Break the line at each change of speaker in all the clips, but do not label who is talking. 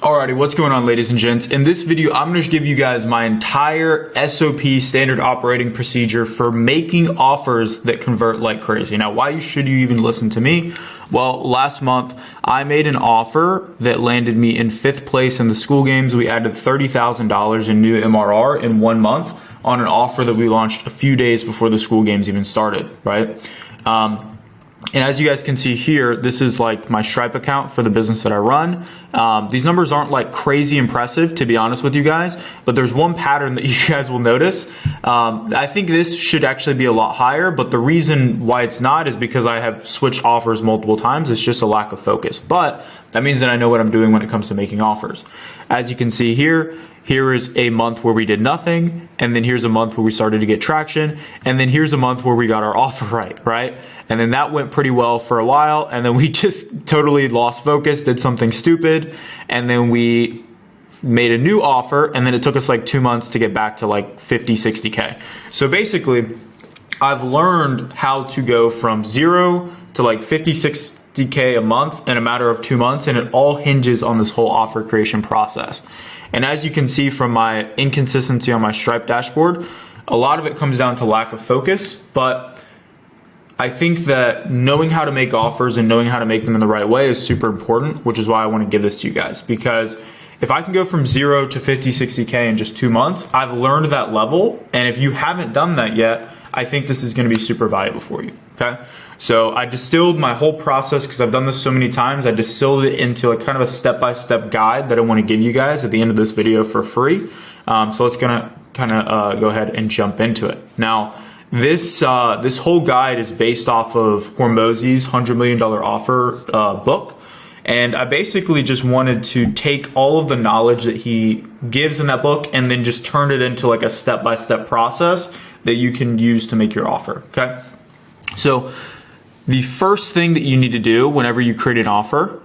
Alrighty, what's going on, ladies and gents? In this video, I'm going to give you guys my entire SOP, standard operating procedure, for making offers that convert like crazy. Now, why should you even listen to me? Well, last month, I made an offer that landed me in 5th place in the school games. We added $30,000 in new MRR in 1 month on an offer that we launched a few days before the school games even started, right? And as you guys can see here, this is like my Stripe account for the business that I run. These numbers aren't like crazy impressive, to be honest with you guys, but there's one pattern that you guys will notice. I think this should actually be a lot higher, but the reason why it's not is because I have switched offers multiple times. It's just a lack of focus, but that means that I know what I'm doing when it comes to making offers. As you can see here, here is a month where we did nothing, and then here's a month where we started to get traction, and then here's a month where we got our offer right? And then that went pretty well for a while, and then we just totally lost focus, did something stupid, and then we made a new offer, and then it took us like 2 months to get back to like 50, 60K. So basically, I've learned how to go from 0 to like 50, 60K a month in a matter of 2 months, and it all hinges on this whole offer creation process. And as you can see from my inconsistency on my Stripe dashboard, a lot of it comes down to lack of focus, but I think that knowing how to make offers and knowing how to make them in the right way is super important, which is why I want to give this to you guys. Because if I can go from 0 to 50, 60K in just 2 months, I've learned that level. And if you haven't done that yet, I think this is going to be super valuable for you, okay? So I distilled my whole process, because I've done this so many times. I distilled it into a kind of a step-by-step guide that I want to give you guys at the end of this video for free. So let's gonna kind of go ahead and jump into it. Now, this whole guide is based off of Hormozi's $100 million offer book. And I basically just wanted to take all of the knowledge that he gives in that book and then just turn it into like a step-by-step process that you can use to make your offer, okay? So the first thing that you need to do whenever you create an offer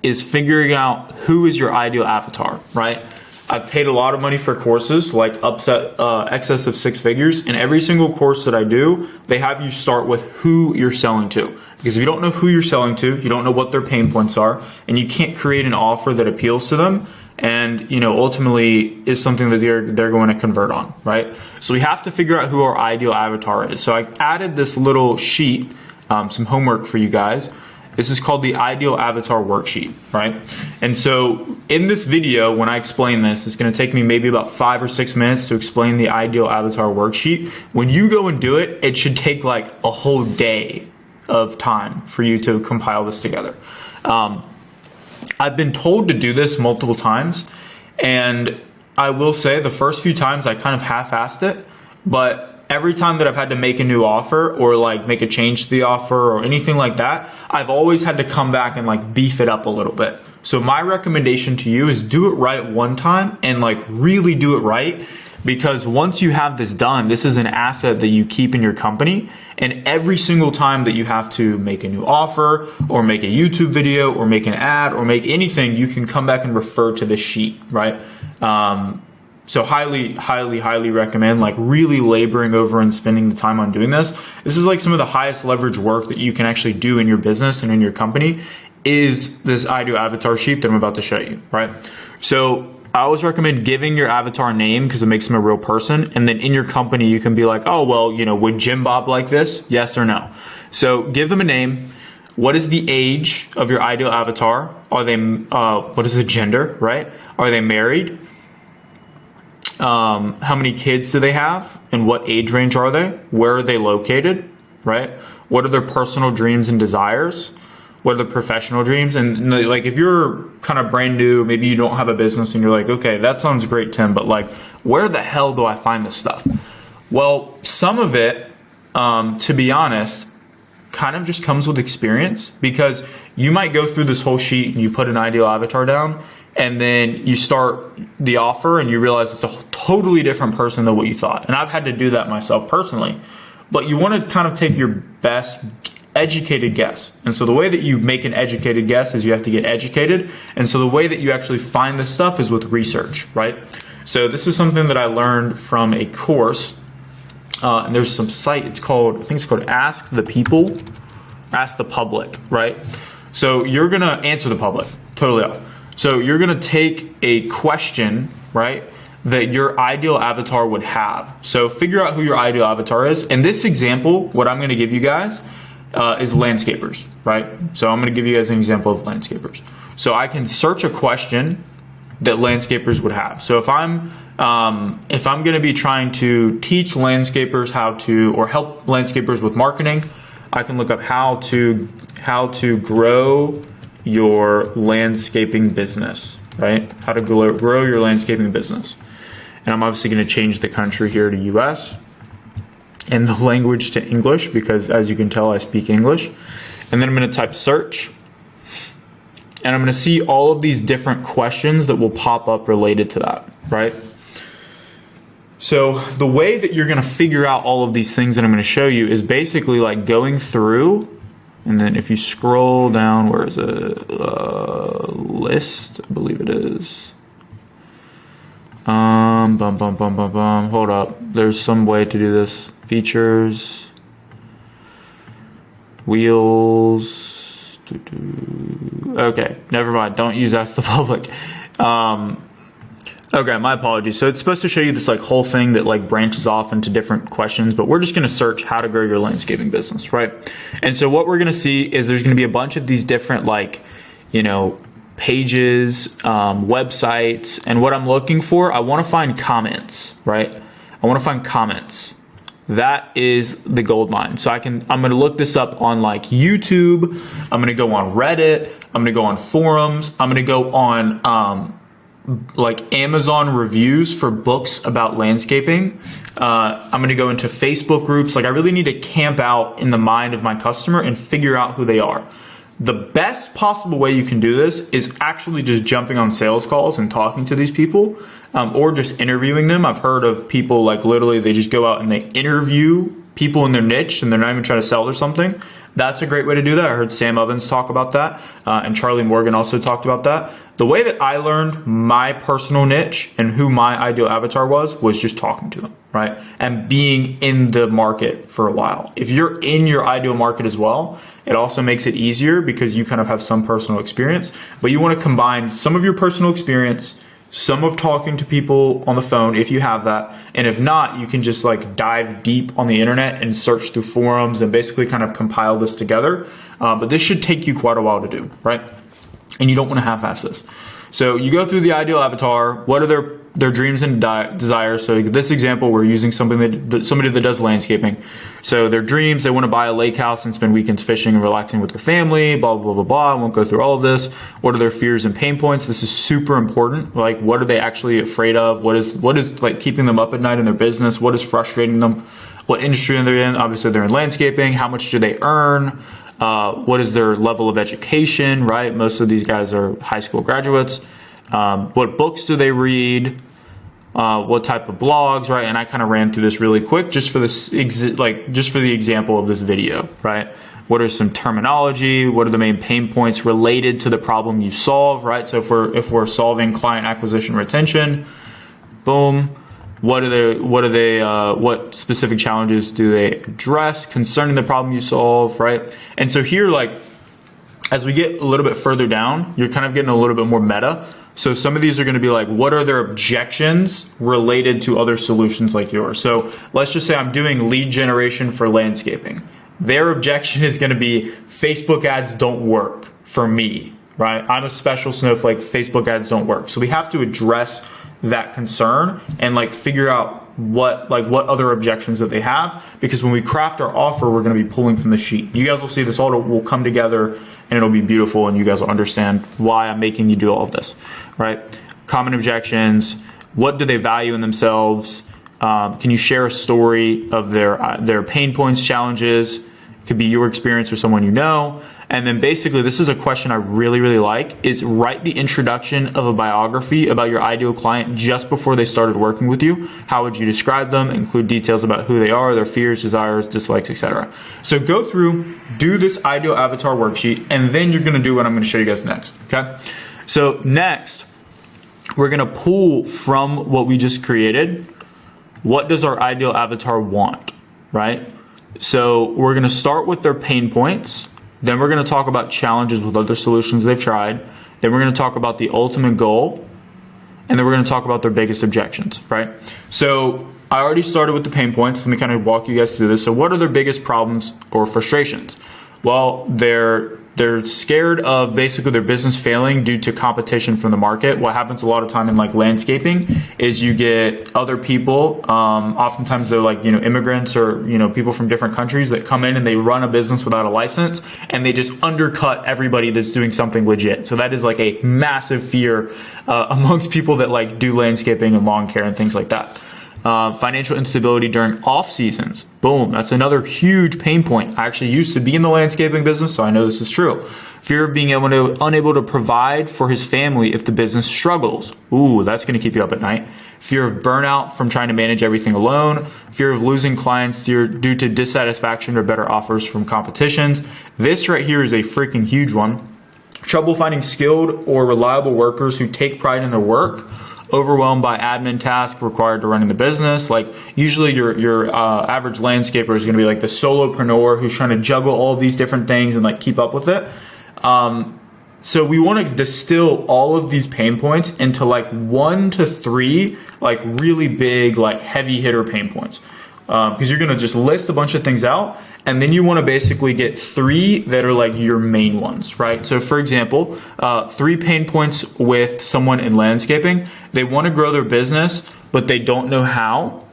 is figuring out who is your ideal avatar, right? I've paid a lot of money for courses, like excess of 6 figures, and every single course that I do, they have you start with who you're selling to. Because if you don't know who you're selling to, you don't know what their pain points are, and you can't create an offer that appeals to them, and ultimately is something that they're going to convert on, right? So we have to figure out who our ideal avatar is. So I added this little sheet, some homework for you guys. This is called the ideal avatar worksheet, right? And so in this video, when I explain this, it's going to take me maybe about 5 or 6 minutes to explain the ideal avatar worksheet. When you go and do it, it should take like a whole day of time for you to compile this together. I've been told to do this multiple times, and I will say the first few times I kind of half-assed it, but every time that I've had to make a new offer or like make a change to the offer or anything like that, I've always had to come back and like beef it up a little bit. So my recommendation to you is do it right one time and like really do it right, because once you have this done, this is an asset that you keep in your company. And every single time that you have to make a new offer or make a YouTube video or make an ad or make anything, you can come back and refer to this sheet, right? So highly recommend like really laboring over and spending the time on doing this. This is like some of the highest leverage work that you can actually do in your business and in your company is this ideal avatar sheet that I'm about to show you, right? So I always recommend giving your avatar a name because it makes them a real person. And then in your company, you can be like, oh, well, would Jim Bob like this? Yes or no? So give them a name. What is the age of your ideal avatar? Are they, what is the gender, right? Are they married? How many kids do they have? And what age range are they? Where are they located, right? What are their personal dreams and desires? What are the professional dreams? And like, if you're kind of brand new, maybe you don't have a business and you're like, okay, that sounds great, Tim, but like, where the hell do I find this stuff? Well, some of it, to be honest, kind of just comes with experience, because you might go through this whole sheet and you put an ideal avatar down, and then you start the offer and you realize it's a totally different person than what you thought. And I've had to do that myself personally. But you want to kind of take your best educated guess. And so the way that you make an educated guess is you have to get educated. And so the way that you actually find this stuff is with research, right? So this is something that I learned from a course. And there's some site, I think it's called Ask the People, Ask the Public, right? So you're going to answer the public, totally off. So you're gonna take a question, right, that your ideal avatar would have. So figure out who your ideal avatar is. In this example, what I'm gonna give you guys is landscapers, right? So I'm gonna give you guys an example of landscapers. So I can search a question that landscapers would have. So if I'm gonna be trying to teach landscapers how to, or help landscapers with marketing, I can look up how to grow your landscaping business, right? How to grow your landscaping business. And I'm obviously going to change the country here to US and the language to English, because as you can tell, I speak English. And then I'm going to type search, and I'm going to see all of these different questions that will pop up related to that, right? So the way that you're going to figure out all of these things that I'm going to show you is basically like going through, and then if you scroll down, where is it? List, I believe it is. Hold up. There's some way to do this. Features, wheels. Okay, never mind. Don't use Ask the Public. Okay, my apologies. So it's supposed to show you this like whole thing that like branches off into different questions, but we're just going to search how to grow your landscaping business, right? And so what we're going to see is there's going to be a bunch of these different like, pages, websites, and what I'm looking for, I want to find comments, right? I want to find comments. That is the gold mine. So I'm going to look this up on like YouTube. I'm going to go on Reddit. I'm going to go on forums. I'm going to go on, like Amazon reviews for books about landscaping. I'm going to go into Facebook groups. Like I really need to camp out in the mind of my customer and figure out who they are. The best possible way you can do this is actually just jumping on sales calls and talking to these people, or just interviewing them. I've heard of people like literally they just go out and they interview people in their niche and they're not even trying to sell or something. That's a great way to do that. I heard Sam Ovens talk about that, and Charlie Morgan also talked about that. The way that I learned my personal niche and who my ideal avatar was just talking to them, right? And being in the market for a while. If you're in your ideal market as well, it also makes it easier because you kind of have some personal experience, but you want to combine some of your personal experience, some of talking to people on the phone if you have that, and if not, you can just like dive deep on the internet and search through forums and basically kind of compile this together. But this should take you quite a while to do, right? And you don't want to half-ass this. So you go through the ideal avatar. What are their dreams and desires? So this example, we're using somebody that does landscaping. So their dreams, they want to buy a lake house and spend weekends fishing and relaxing with their family, blah, blah, blah, blah. I won't go through all of this. What are their fears and pain points? This is super important. Like, what are they actually afraid of? What is like keeping them up at night in their business? What is frustrating them? What industry are they in? Obviously, they're in landscaping. How much do they earn? What is their level of education, right? Most of these guys are high school graduates. What books do they read? What type of blogs, right? And I kind of ran through this really quick just for this, just for the example of this video, right? What are some terminology? What are the main pain points related to the problem you solve, right? So if we're solving client acquisition retention, boom. What specific challenges do they address concerning the problem you solve, right? And so here, like, as we get a little bit further down, you're kind of getting a little bit more meta. So some of these are going to be like, what are their objections related to other solutions like yours? So let's just say I'm doing lead generation for landscaping. Their objection is going to be Facebook ads don't work for me, right? I'm a special snowflake. Facebook ads don't work. So we have to address that concern and like figure out what other objections that they have, because when we craft our offer, we're going to be pulling from the sheet. You guys will see this all will come together and it'll be beautiful, and you guys will understand why I'm making you do all of this, right? Common objections. What do they value in themselves? Can you share a story of their pain points, challenges? It could be your experience or someone you know. And then basically, this is a question I really, really like, is write the introduction of a biography about your ideal client just before they started working with you. How would you describe them? Include details about who they are, their fears, desires, dislikes, etc. So go through, do this ideal avatar worksheet, and then you're going to do what I'm going to show you guys next, okay? So next, we're going to pull from what we just created. What does our ideal avatar want, right? So we're going to start with their pain points. Then we're going to talk about challenges with other solutions they've tried. Then we're going to talk about the ultimate goal, and then we're going to talk about their biggest objections, right? So I already started with the pain points. Let me kind of walk you guys through this. So what are their biggest problems or frustrations? Well, they're scared of basically their business failing due to competition from the market. What happens a lot of time in like landscaping is you get other people, oftentimes they're like, immigrants or, people from different countries that come in and they run a business without a license and they just undercut everybody that's doing something legit. So that is like a massive fear amongst people that like do landscaping and lawn care and things like that. Financial instability during off seasons. Boom. That's another huge pain point. I actually used to be in the landscaping business, so I know this is true. Fear of being unable to provide for his family if the business struggles. Ooh, that's going to keep you up at night. Fear of burnout from trying to manage everything alone. Fear of losing clients due to dissatisfaction or better offers from competitions. This right here is a freaking huge one. Trouble finding skilled or reliable workers who take pride in their work. Overwhelmed by admin tasks required to running the business. Like usually your average landscaper is going to be like the solopreneur who's trying to juggle all of these different things and like keep up with it. So we want to distill all of these pain points into like 1 to 3 like really big like heavy hitter pain points. Because you're going to just list a bunch of things out and then you want to basically get 3 that are like your main ones, right? So for example, 3 pain points with someone in landscaping. They want to grow their business, but they don't know how.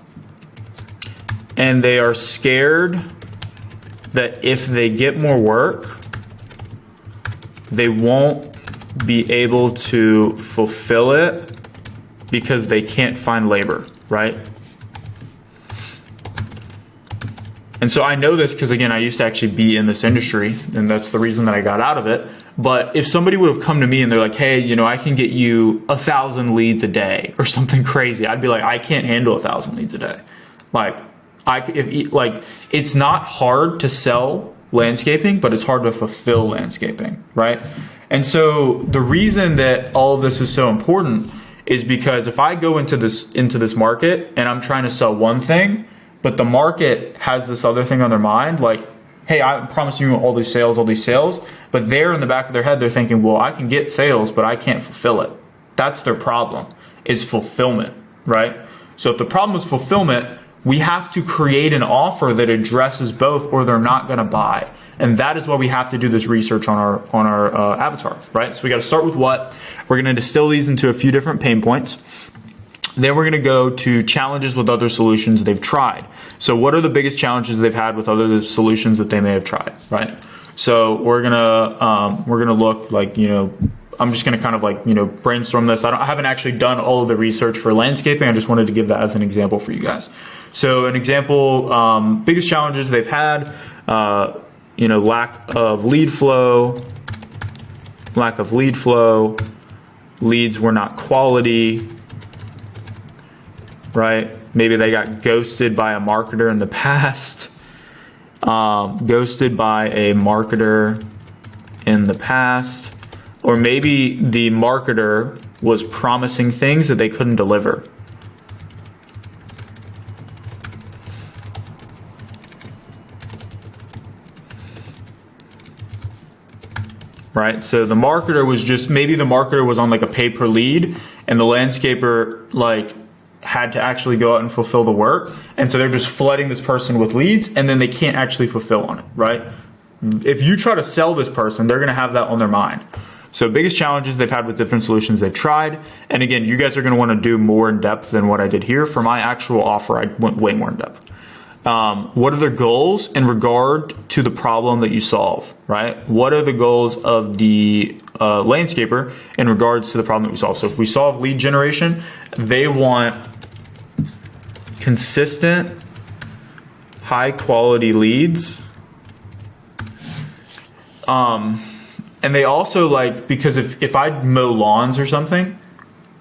And they are scared that if they get more work, they won't be able to fulfill it because they can't find labor, right? And so I know this because, again, I used to actually be in this industry, and that's the reason that I got out of it. But if somebody would have come to me and they're like, hey, I can get you 1,000 leads a day or something crazy, I'd be like, I can't handle 1,000 leads a day. It's not hard to sell landscaping, but it's hard to fulfill landscaping, right? And so the reason that all of this is so important is because if I go into this market and I'm trying to sell one thing, but the market has this other thing on their mind, like, hey, I promise you all these sales, but they're in the back of their head, they're thinking, well, I can get sales, but I can't fulfill it. That's their problem, is fulfillment, right? So if the problem is fulfillment, we have to create an offer that addresses both or they're not gonna buy. And that is why we have to do this research on our avatar, right? So we gotta start with what? We're gonna distill these into a few different pain points. Then we're going to go to challenges with other solutions they've tried. So what are the biggest challenges they've had with other solutions that they may have tried, right? So we're going to look like, I'm just going to kind of like, brainstorm this. I haven't actually done all of the research for landscaping. I just wanted to give that as an example for you guys. So an example, biggest challenges they've had, lack of lead flow, leads were not quality, right? Maybe they got ghosted by a marketer in the past. Or maybe the marketer was promising things that they couldn't deliver. Right? So the marketer was on like a pay per lead and the landscaper had to actually go out and fulfill the work. And so they're just flooding this person with leads and then they can't actually fulfill on it, right? If you try to sell this person, they're going to have that on their mind. So biggest challenges they've had with different solutions they've tried. And again, you guys are going to want to do more in depth than what I did here. For my actual offer, I went way more in depth. What are their goals in regard to the problem that you solve, right? What are the goals of the landscaper in regards to the problem that we solve? So if we solve lead generation, they want consistent, high quality leads. And they also because if I mow lawns or something,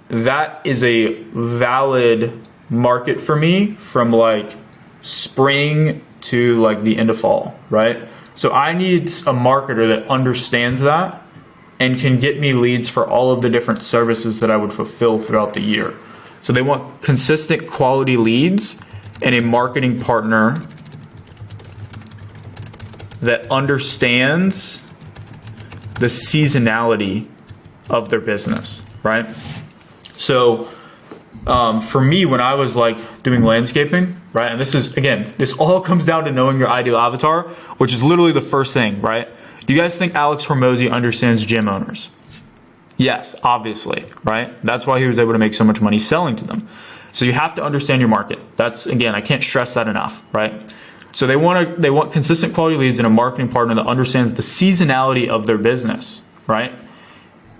that is a valid market for me from spring to the end of fall, right? So I need a marketer that understands that and can get me leads for all of the different services that I would fulfill throughout the year. So they want consistent quality leads and a marketing partner that understands the seasonality of their business, right? So for me, when I was like doing landscaping, right, and this is, again, this all comes down to knowing your ideal avatar, which is literally the first thing, right? Do you guys think Alex Hormozy understands gym owners? Yes, obviously, right? That's why he was able to make so much money selling to them. So you have to understand your market. That's, again, I can't stress that enough, right? So they want consistent quality leads and a marketing partner that understands the seasonality of their business, right?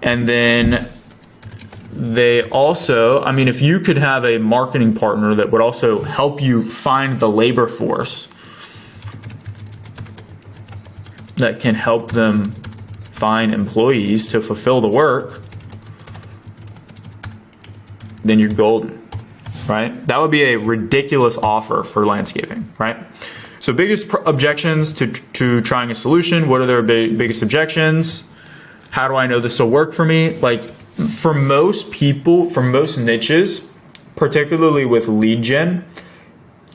And then they also, I mean, if you could have a marketing partner that would also help you find the labor force that can help them find employees to fulfill the work, then you're golden, right? That would be a ridiculous offer for landscaping, right? So biggest objections to trying a solution. What are their biggest objections? How do I know this will work for me? Like, for most people, for most niches, particularly with lead gen,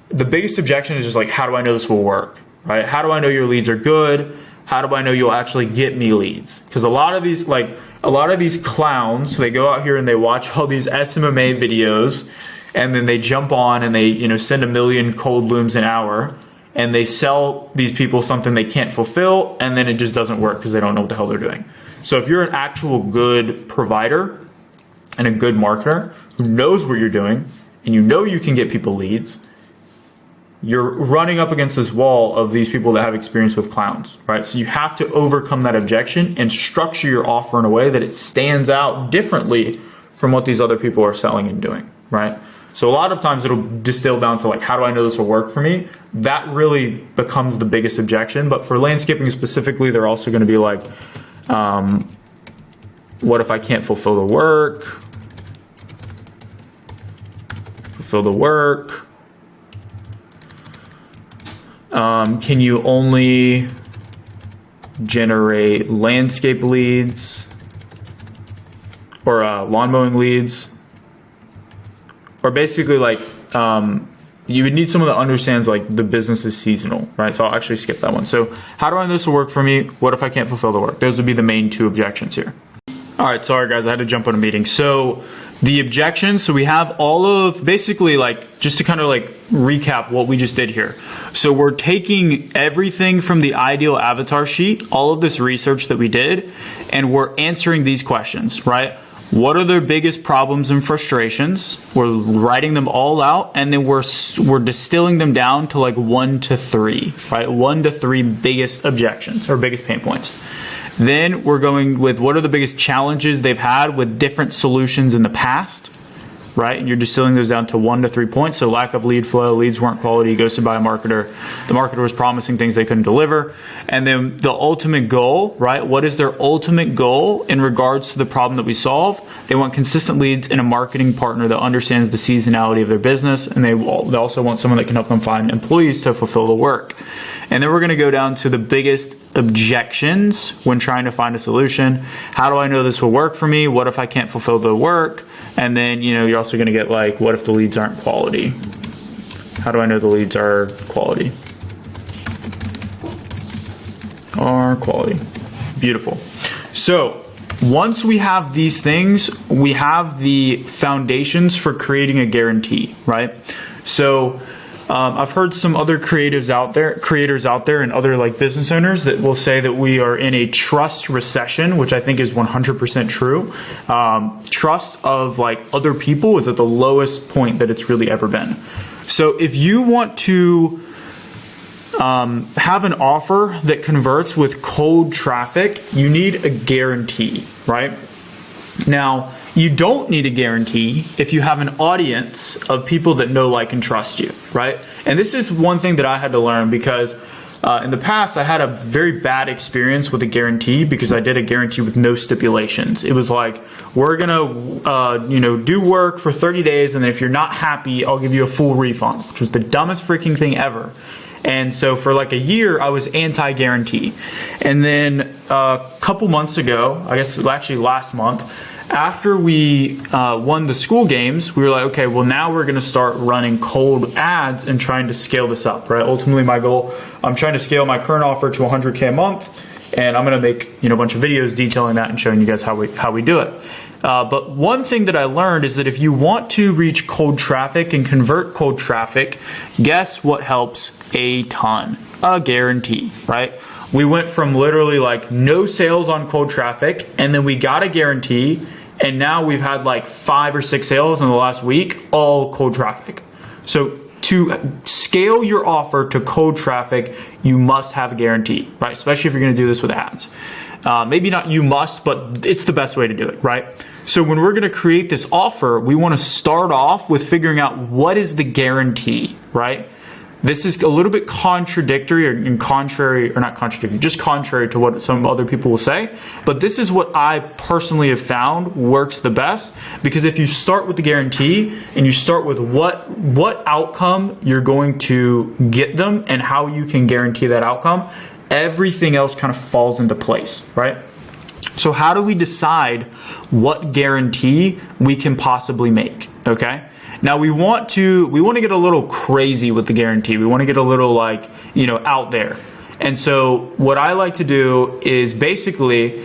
the biggest objection is just like, how do I know this will work, right? How do I know your leads are good? How do I know you'll actually get me leads? Because a lot of these clowns, they go out here and they watch all these SMMA videos, and then they jump on and they, you know, send 1 million cold looms an hour, and they sell these people something they can't fulfill, and then it just doesn't work because they don't know what the hell they're doing. So if you're an actual good provider and a good marketer who knows what you're doing, and you know you can get people leads, you're running up against this wall of these people that have experience with clowns, right? So you have to overcome that objection and structure your offer in a way that it stands out differently from what these other people are selling and doing, right? So a lot of times it'll distill down to like, how do I know this will work for me? That really becomes the biggest objection. But for landscaping specifically, they're also going to be like, what if I can't fulfill the work? Fulfill the work. Can you only generate landscape leads or lawn mowing leads? Or basically like, you would need someone that understands like the business is seasonal, right? So I'll actually skip that one. So how do I know this will work for me? What if I can't fulfill the work? Those would be the main two objections here. All right, sorry guys, I had to jump on a meeting. So the objections, so we have all of, basically like, just to kind of like recap what we just did here. So we're taking everything from the ideal avatar sheet, all of this research that we did, and we're answering these questions, right? What are their biggest problems and frustrations? We're writing them all out, and then we're distilling them down to like 1 to 3, right? 1 to 3 biggest objections or biggest pain points. Then we're going with what are the biggest challenges they've had with different solutions in the past, right? And you're distilling those down to 1 to 3 points. So lack of lead flow, leads weren't quality, ghosted by a marketer. The marketer was promising things they couldn't deliver. And then the ultimate goal, right? What is their ultimate goal in regards to the problem that we solve? They want consistent leads and a marketing partner that understands the seasonality of their business. And they also want someone that can help them find employees to fulfill the work. And then we're going to go down to the biggest objections when trying to find a solution. How do I know this will work for me? What if I can't fulfill the work? And then, you know, you're also going to get like, what if the leads aren't quality? How do I know the leads are quality? Are quality. Beautiful. So once we have these things, we have the foundations for creating a guarantee, right? So I've heard some other creators out there and other like business owners that will say that we are in a trust recession, which I think is 100% true. Trust of like other people is at the lowest point that it's really ever been. So if you want to have an offer that converts with cold traffic, you need a guarantee, right? Now, you don't need a guarantee if you have an audience of people that know, like, and trust you, right? And this is one thing that I had to learn because in the past I had a very bad experience with a guarantee because I did a guarantee with no stipulations. It was like, we're gonna do work for 30 days, and then if you're not happy, I'll give you a full refund, which was the dumbest freaking thing ever. And so for like a year, I was anti-guarantee. And then a couple months ago, I guess actually last month, after we won the school games, we were like, okay, well now we're going to start running cold ads and trying to scale this up, right? Ultimately, my goal, I'm trying to scale my current offer to 100K a month. And I'm going to make a bunch of videos detailing that and showing you guys how we do it. But one thing that I learned is that if you want to reach cold traffic and convert cold traffic, guess what helps a ton? A guarantee, right? We went from literally like no sales on cold traffic, and then we got a guarantee, and now we've had like 5 or 6 sales in the last week, all cold traffic. So to scale your offer to cold traffic, you must have a guarantee, right? Especially if you're going to do this with ads. Maybe not you must, but it's the best way to do it, right? So when we're going to create this offer, we want to start off with figuring out what is the guarantee, right? This is a little bit contradictory just contrary to what some other people will say. But this is what I personally have found works the best, because if you start with the guarantee and you start with what outcome you're going to get them and how you can guarantee that outcome, everything else kind of falls into place, right? So how do we decide what guarantee we can possibly make, okay? Now we want to get a little crazy with the guarantee. We want to get a little out there. And so what I like to do is basically,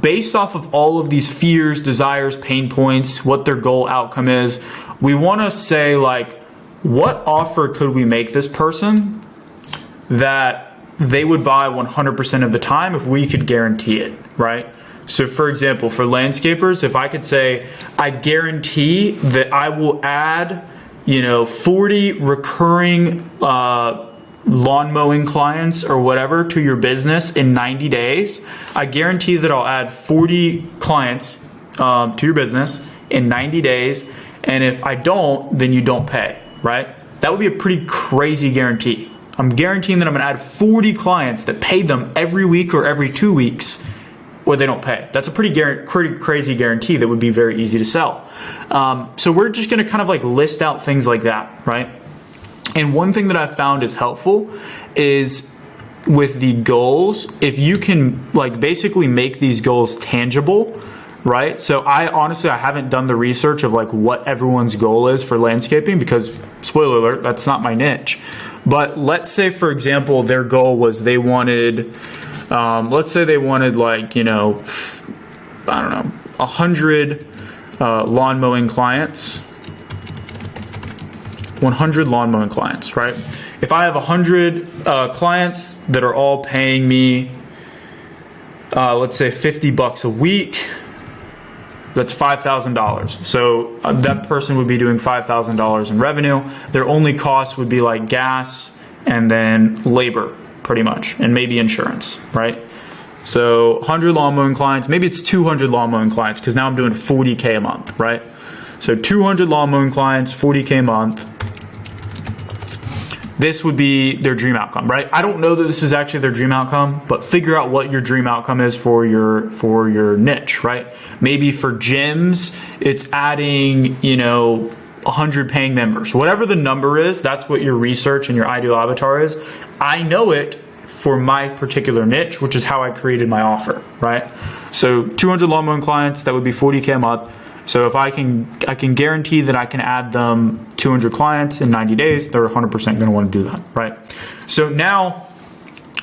based off of all of these fears, desires, pain points, what their goal outcome is, we want to say what offer could we make this person that they would buy 100% of the time if we could guarantee it, right? So for example, for landscapers, if I could say, I guarantee that I will add, 40 recurring lawn mowing clients or whatever to your business in 90 days, I guarantee that I'll add 40 clients to your business in 90 days. And if I don't, then you don't pay, right? That would be a pretty crazy guarantee. I'm guaranteeing that I'm going to add 40 clients that pay them every week or every 2 weeks, or they don't pay. That's a pretty crazy guarantee that would be very easy to sell. So we're just going to kind of list out things like that, right? And one thing that I've found is helpful is with the goals, if you can basically make these goals tangible, right? So I haven't done the research of what everyone's goal is for landscaping, because spoiler alert, that's not my niche. But let's say, for example, their goal was they wanted, let's say they wanted 100 lawn mowing clients, 100 lawn mowing clients, right? If I have 100 clients that are all paying me, let's say $50 a week, that's $5,000. So that person would be doing $5,000 in revenue. Their only cost would be gas and then labor, pretty much, and maybe insurance, right? So 100 lawn mowing clients, maybe it's 200 lawn mowing clients, because now I'm doing 40K a month, right? So 200 lawn mowing clients, 40K a month. This would be their dream outcome, right? I don't know that this is actually their dream outcome, but figure out what your dream outcome is for your niche, right? Maybe for gyms, it's adding, 100 paying members. Whatever the number is, that's what your research and your ideal avatar is. I know it for my particular niche, which is how I created my offer, right? So 200 lawn mowing clients, that would be 40K a month. So if I can guarantee that I can add them 200 clients in 90 days, they're 100% going to want to do that, right? So now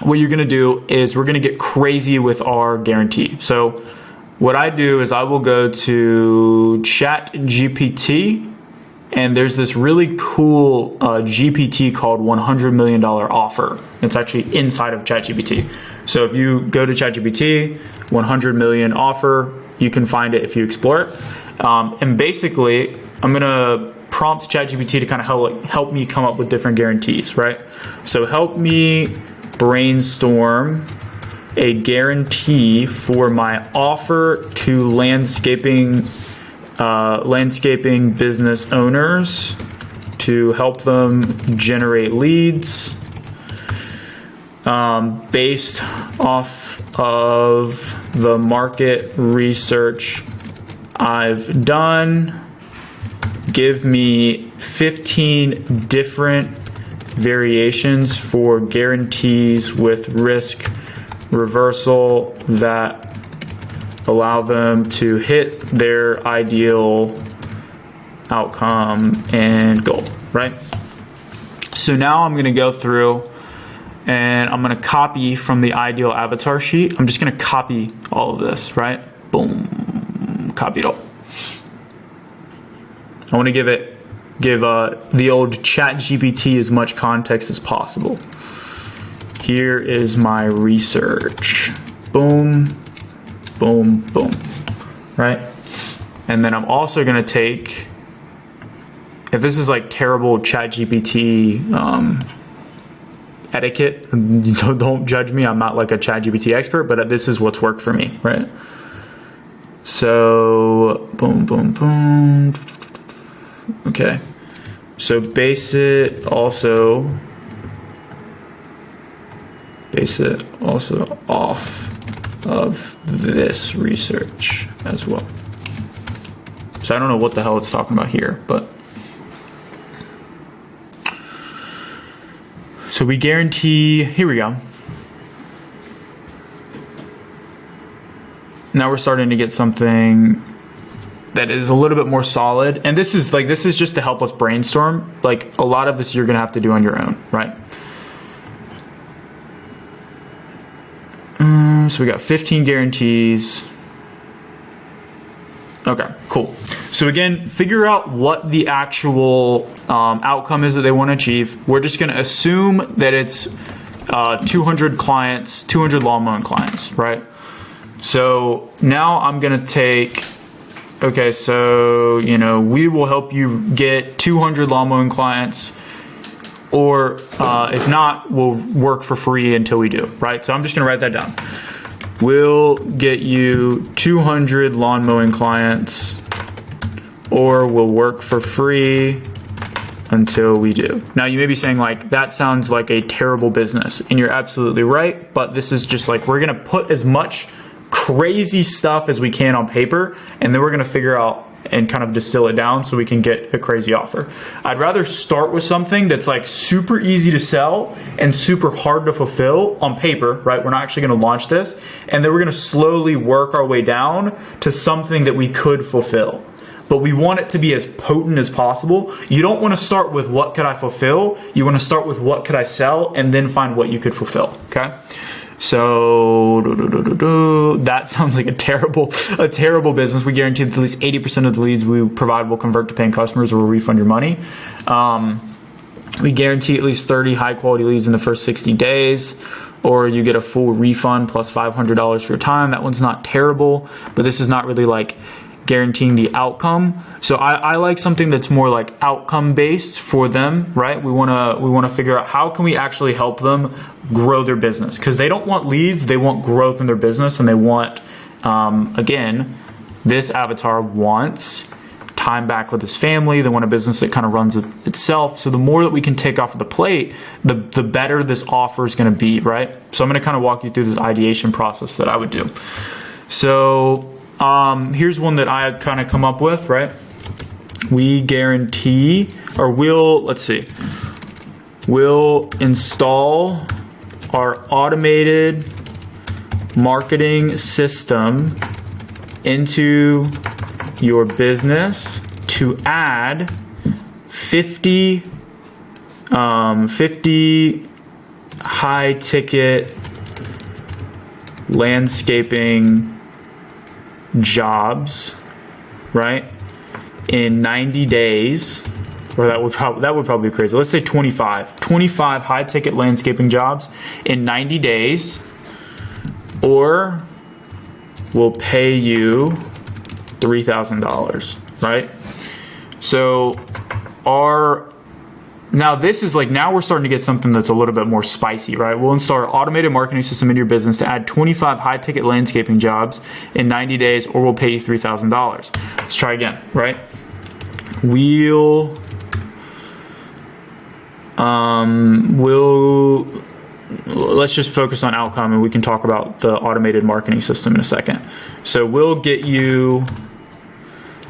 what you're going to do is we're going to get crazy with our guarantee. So what I do is I will go to ChatGPT, and there's this really cool GPT called $100 million offer. It's actually inside of ChatGPT. So if you go to ChatGPT, 100 million offer, you can find it if you explore it. And basically, I'm going to prompt ChatGPT to kind of help me come up with different guarantees, right? So help me brainstorm a guarantee for my offer to landscaping business owners to help them generate leads based off of the market research I've done. Give me 15 different variations for guarantees with risk reversal that allow them to hit their ideal outcome and goal, right? So now I'm going to go through And I'm gonna copy from the ideal avatar sheet. I'm just gonna copy all of this, right? Boom, copy it all. I wanna give the old ChatGPT as much context as possible. Here is my research. Boom, boom, boom, right? And then I'm also gonna take, if this is like terrible ChatGPT etiquette, don't judge me. I'm not like a ChatGPT expert, but this is what's worked for me, right? So boom, boom, boom. Okay. So base it also off of this research as well. So I don't know what the hell it's talking about here, but so we guarantee, here we go. Now we're starting to get something that is a little bit more solid. And this is just to help us brainstorm. Like a lot of this you're gonna have to do on your own, right? So we got 15 guarantees. Okay, cool. So again, figure out what the actual outcome is that they want to achieve. We're just going to assume that it's 200 clients, 200 lawn mowing clients, right? So now I'm going to take, okay, so, you know, we will help you get 200 lawn mowing clients, or if not, we'll work for free until we do, right? So I'm just going to write that down. We'll get you 200 lawn mowing clients, or we'll work for free until we do. Now you may be saying like, that sounds like a terrible business, and you're absolutely right, but this is just like, we're gonna put as much crazy stuff as we can on paper, and then we're gonna figure out and kind of distill it down so we can get a crazy offer. I'd rather start with something that's like super easy to sell and super hard to fulfill on paper, right? We're not actually gonna launch this, and then we're gonna slowly work our way down to something that we could fulfill. But we want it to be as potent as possible. You don't wanna start with what could I fulfill, you wanna start with what could I sell, and then find what you could fulfill, okay? So that sounds like a terrible business. We guarantee that at least 80% of the leads we provide will convert to paying customers or will refund your money. We guarantee at least 30 high quality leads in the first 60 days, or you get a full refund plus $500 for your time. That one's not terrible, but this is not really like guaranteeing the outcome. So I like something that's more like outcome based for them, right? We wanna figure out how can we actually help them grow their business, because they don't want leads, they want growth in their business, and they want, again, this avatar wants time back with his family. They want a business that kind of runs itself. So the more that we can take off of the plate, the better this offer is going to be, right? So I'm going to kind of walk you through this ideation process that I would do. So here's one that I kind of come up with, right? We guarantee, or we'll install our automated marketing system into your business to add 50 high ticket landscaping jobs, right? In 90 days, or that would probably be crazy. Let's say 25 high ticket landscaping jobs in 90 days, or we'll pay you $3,000, right? So now this is like, now we're starting to get something that's a little bit more spicy, right? We'll install our automated marketing system into your business to add 25 high ticket landscaping jobs in 90 days, or we'll pay you $3,000. Let's try again, right? Let's just focus on outcome, and we can talk about the automated marketing system in a second. So we'll get you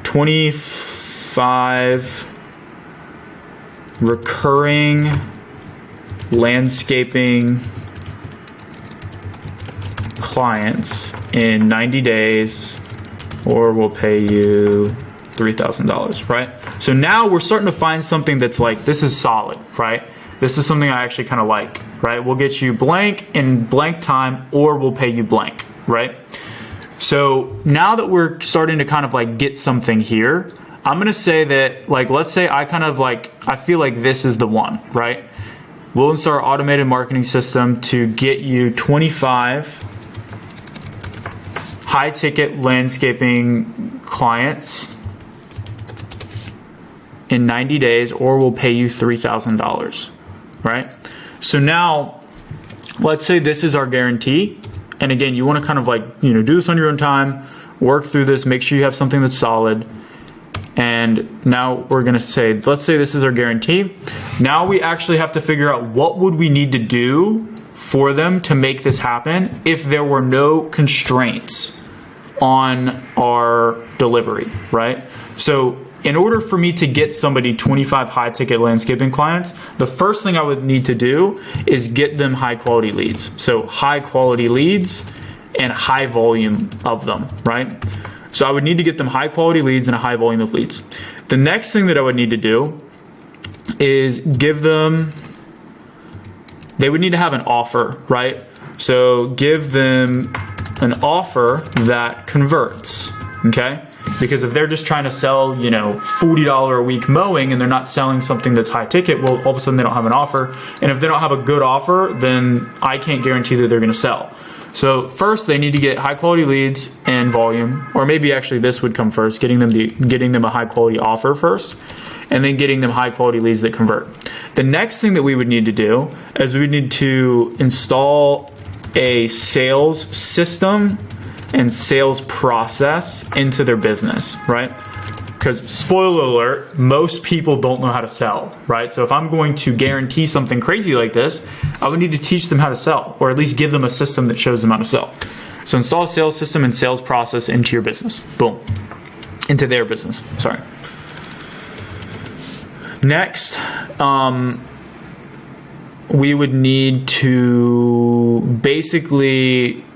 25 recurring landscaping clients in 90 days, or we'll pay you $3,000, right? So now we're starting to find something that's like, this is solid, right? This is something I actually kind of like, right? We'll get you blank in blank time, or we'll pay you blank, right? So now that we're starting to kind of like get something here, I'm going to say that, like, let's say I feel like this is the one, right? We'll install our automated marketing system to get you 25 high ticket landscaping clients in 90 days, or we'll pay you $3,000, right? So now let's say this is our guarantee. And again, you want to kind of like, do this on your own time, work through this, make sure you have something that's solid. And now we're going to say, let's say this is our guarantee. Now we actually have to figure out what would we need to do for them to make this happen if there were no constraints on our delivery, right? So in order for me to get somebody 25 high ticket landscaping clients, the first thing I would need to do is get them high quality leads. So high quality leads and high volume of them, right? So I would need to get them high quality leads and a high volume of leads. The next thing that I would need to do is give them, they would need to have an offer, right? So give them an offer that converts, okay? Because if they're just trying to sell, $40 a week mowing and they're not selling something that's high ticket, well, all of a sudden they don't have an offer. And if they don't have a good offer, then I can't guarantee that they're going to sell. So first they need to get high quality leads and volume, or maybe actually this would come first, getting them a high quality offer first, and then getting them high quality leads that convert. The next thing that we would need to do is we would need to install a sales system and sales process into their business, right? Because spoiler alert, most people don't know how to sell, right? So if I'm going to guarantee something crazy like this, I would need to teach them how to sell, or at least give them a system that shows them how to sell. So install a sales system and sales process into your business. Boom. Into their business, sorry. Next, we would need to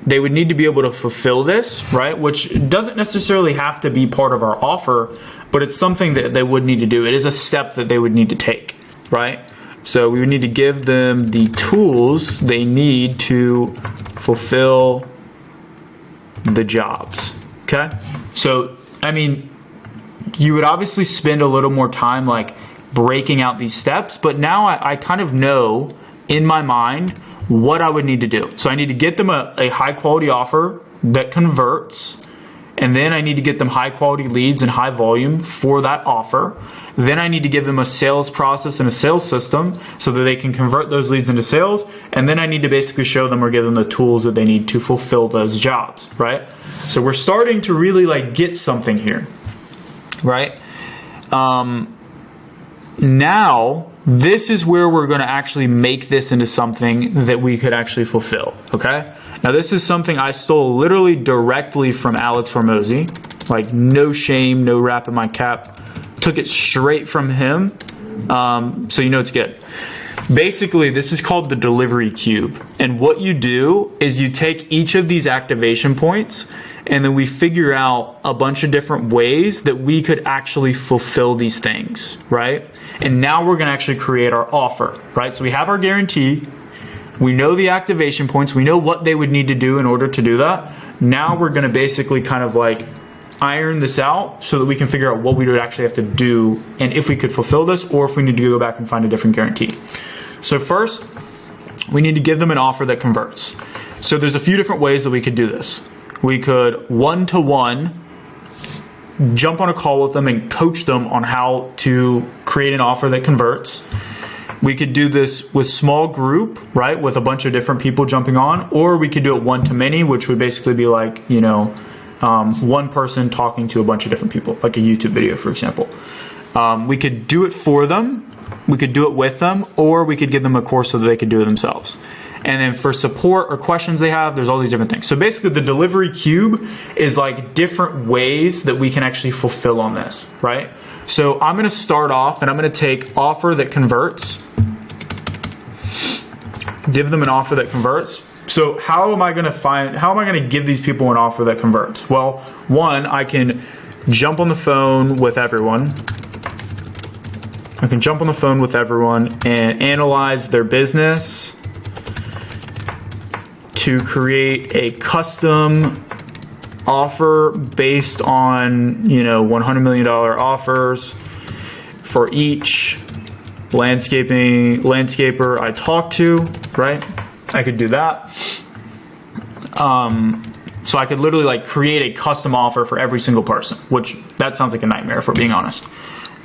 they would need to be able to fulfill this, right? Which doesn't necessarily have to be part of our offer, but it's something that they would need to do. It is a step that they would need to take, right? So we would need to give them the tools they need to fulfill the jobs, okay? So, you would obviously spend a little more time like breaking out these steps, but now I kind of know in my mind what I would need to do. So I need to get them a high quality offer that converts, and then I need to get them high quality leads and high volume for that offer. Then I need to give them a sales process and a sales system so that they can convert those leads into sales. And then I need to basically show them or give them the tools that they need to fulfill those jobs, right? So we're starting to really like get something here, right? Now, this is where we're going to actually make this into something that we could actually fulfill, okay? Now, this is something I stole literally directly from Alex Hormozy. Like, no shame, no rap in my cap. Took it straight from him, so you know it's good. Basically, this is called the delivery cube. And what you do is you take each of these activation points, and then we figure out a bunch of different ways that we could actually fulfill these things, right? And now we're going to actually create our offer, right? So we have our guarantee. We know the activation points. We know what they would need to do in order to do that. Now we're going to basically kind of like iron this out so that we can figure out what we would actually have to do and if we could fulfill this, or if we need to go back and find a different guarantee. So first, we need to give them an offer that converts. So there's a few different ways that we could do this. We could one-to-one jump on a call with them and coach them on how to create an offer that converts. We could do this with small group, right, with a bunch of different people jumping on, or we could do it one-to-many, which would basically be like, one person talking to a bunch of different people, like a YouTube video, for example. We could do it for them, we could do it with them, or we could give them a course so that they could do it themselves. And then for support or questions they have, there's all these different things. So basically the delivery cube is like different ways that we can actually fulfill on this, right? So I'm going to start off and I'm going to take offer that converts, give them an offer that converts. So how am I going to give these people an offer that converts? Well, one, I can jump on the phone with everyone I can jump on the phone with everyone and analyze their business to create a custom offer based on, you know, $100 million offers for each landscaper I talk to, right? I could do that. So I could literally like create a custom offer for every single person, which that sounds like a nightmare if we're being honest.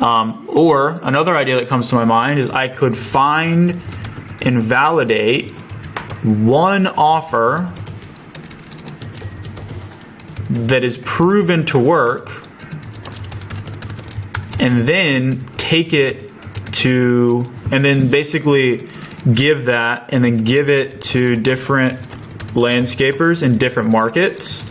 Or another idea that comes to my mind is I could find and validate one offer that is proven to work and then take it to, and then basically give that and then give it to different landscapers in different markets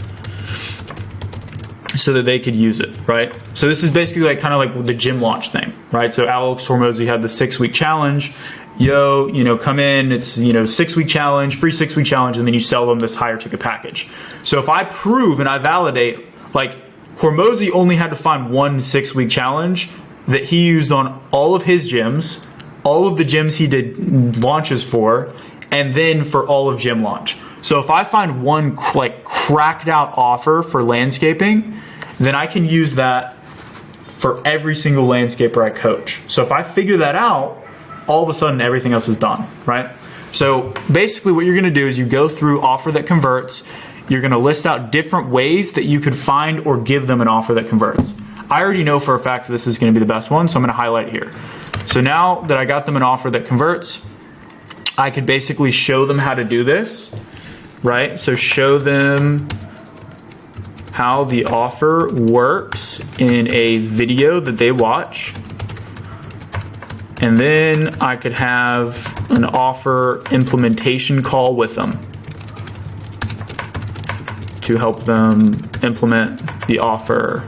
so that they could use it, right? So this is basically like kind of like the gym launch thing, right? So Alex Hormozy had the 6-week challenge. Come in, it's, 6-week challenge, free 6-week challenge, and then you sell them this higher ticket package. So if I prove and I validate, like Hormozy only had to find one 6-week challenge that he used on all of his gyms, all of the gyms he did launches for, and then for all of gym launch. So if I find one like cracked out offer for landscaping, then I can use that for every single landscaper I coach. So if I figure that out, all of a sudden everything else is done, right? So basically what you're gonna do is you go through offer that converts, you're gonna list out different ways that you could find or give them an offer that converts. I already know for a fact that this is gonna be the best one, so I'm gonna highlight it here. So now that I got them an offer that converts, I could basically show them how to do this, right? So show them how the offer works in a video that they watch. And then I could have an offer implementation call with them to help them implement the offer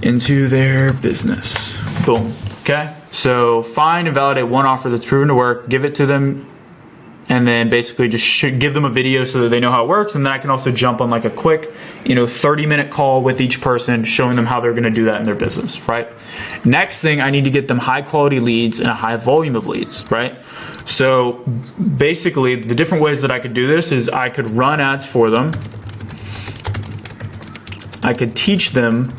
into their business. Boom. Okay. So find and validate one offer that's proven to work, give it to them, and then basically just give them a video so that they know how it works. And then I can also jump on like a quick, 30-minute call with each person, showing them how they're going to do that in their business, right? Next thing, I need to get them high quality leads and a high volume of leads, right? So basically the different ways that I could do this is I could run ads for them. I could teach them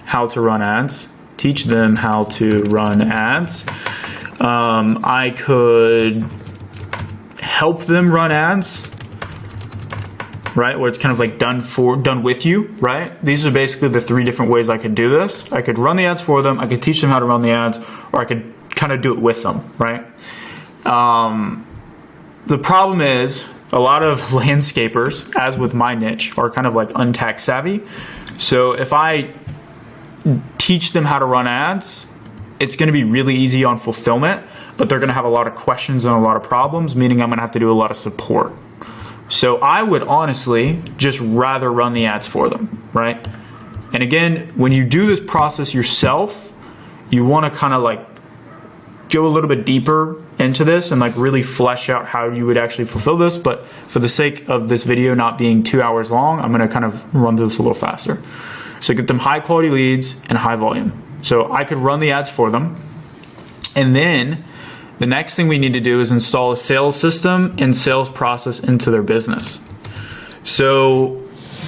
how to run ads, I could help them run ads, right? Where it's kind of like done with you, right? These are basically the 3 different ways I could do this. I could run the ads for them, I could teach them how to run the ads, or I could kind of do it with them, right? The problem is a lot of landscapers, as with my niche, are kind of like untax savvy. So if I teach them how to run ads, it's going to be really easy on fulfillment, but they're going to have a lot of questions and a lot of problems, meaning I'm going to have to do a lot of support. So I would honestly just rather run the ads for them, right? And again, when you do this process yourself, you want to kind of like go a little bit deeper into this and like really flesh out how you would actually fulfill this. But for the sake of this video not being 2 hours long, I'm going to kind of run through this a little faster. So get them high quality leads and high volume. So I could run the ads for them. And then the next thing we need to do is install a sales system and sales process into their business. So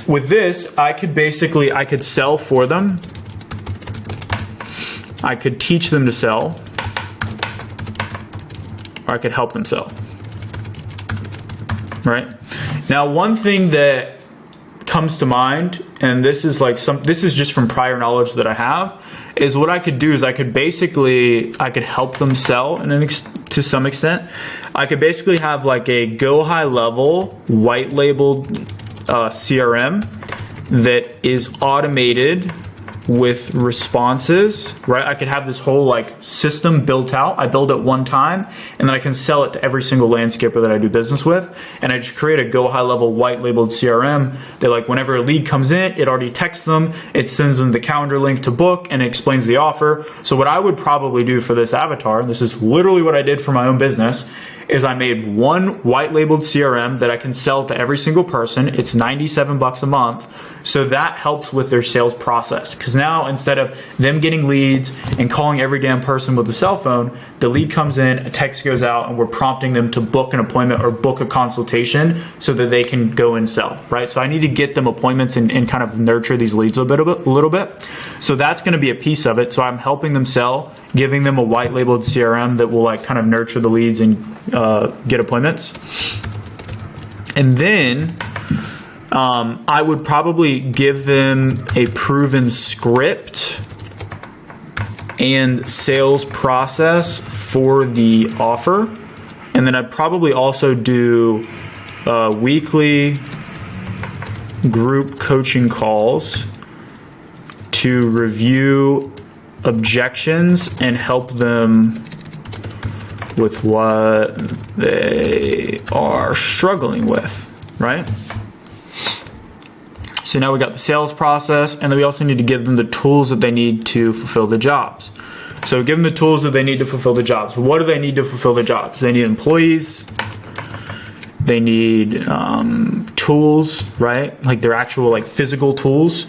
with this, I could sell for them. I could teach them to sell, or I could help them sell, right? Now, one thing that comes to mind, and this is just from prior knowledge that I have, is what I could do is I could help them sell to some extent. I could basically have like a go high level white labeled CRM that is automated with responses, right? I could have this whole like system built out. I build it one time and then I can sell it to every single landscaper that I do business with. And I just create a go high level white labeled CRM that like whenever a lead comes in, it already texts them, it sends them the calendar link to book and it explains the offer. So what I would probably do for this avatar, and this is literally what I did for my own business, is I made one white labeled CRM that I can sell to every single person. It's $97 a month. So that helps with their sales process. Because now instead of them getting leads and calling every damn person with a cell phone, the lead comes in, a text goes out, and we're prompting them to book an appointment or book a consultation so that they can go and sell, right? So I need to get them appointments and kind of nurture these leads a little bit. So that's going to be a piece of it. So I'm helping them sell, giving them a white labeled CRM that will like kind of nurture the leads and get appointments. And then I would probably give them a proven script and sales process for the offer. And then I'd probably also do weekly group coaching calls to review objections and help them with what they are struggling with, right? So now we got the sales process, and then we also need to give them the tools that they need to fulfill the jobs. So give them the tools that they need to fulfill the jobs. What do they need to fulfill the jobs? They need employees. They need tools, right? Like their actual like physical tools.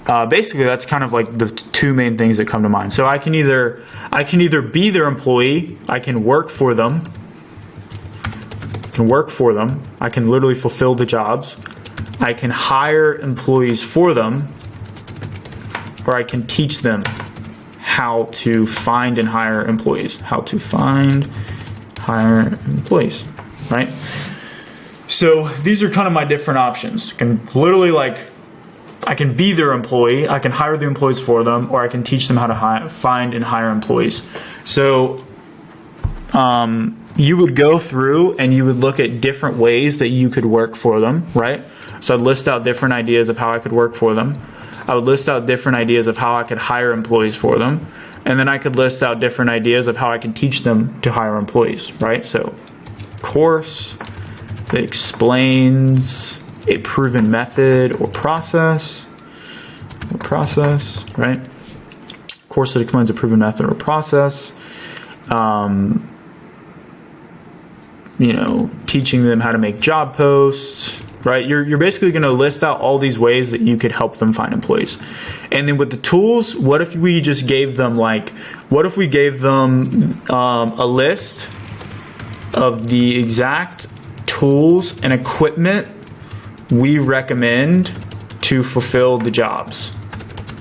Basically, that's kind of like the two main things that come to mind. So I can either be their employee, I can work for them. I can literally fulfill the jobs. I can hire employees for them, or I can teach them how to find and hire employees. Right? So these are kind of my different options. I can literally I can be their employee, I can hire the employees for them, or I can teach them how to find and hire employees. So you would go through and you would look at different ways that you could work for them, right? So I'd list out different ideas of how I could work for them. I would list out different ideas of how I could hire employees for them. And then I could list out different ideas of how I can teach them to hire employees, right? So course that explains a proven method or process, right? Course that explains a proven method or process. Teaching them how to make job posts, right? You're basically going to list out all these ways that you could help them find employees. And then with the tools, what if we just gave them a list of the exact tools and equipment we recommend to fulfill the jobs,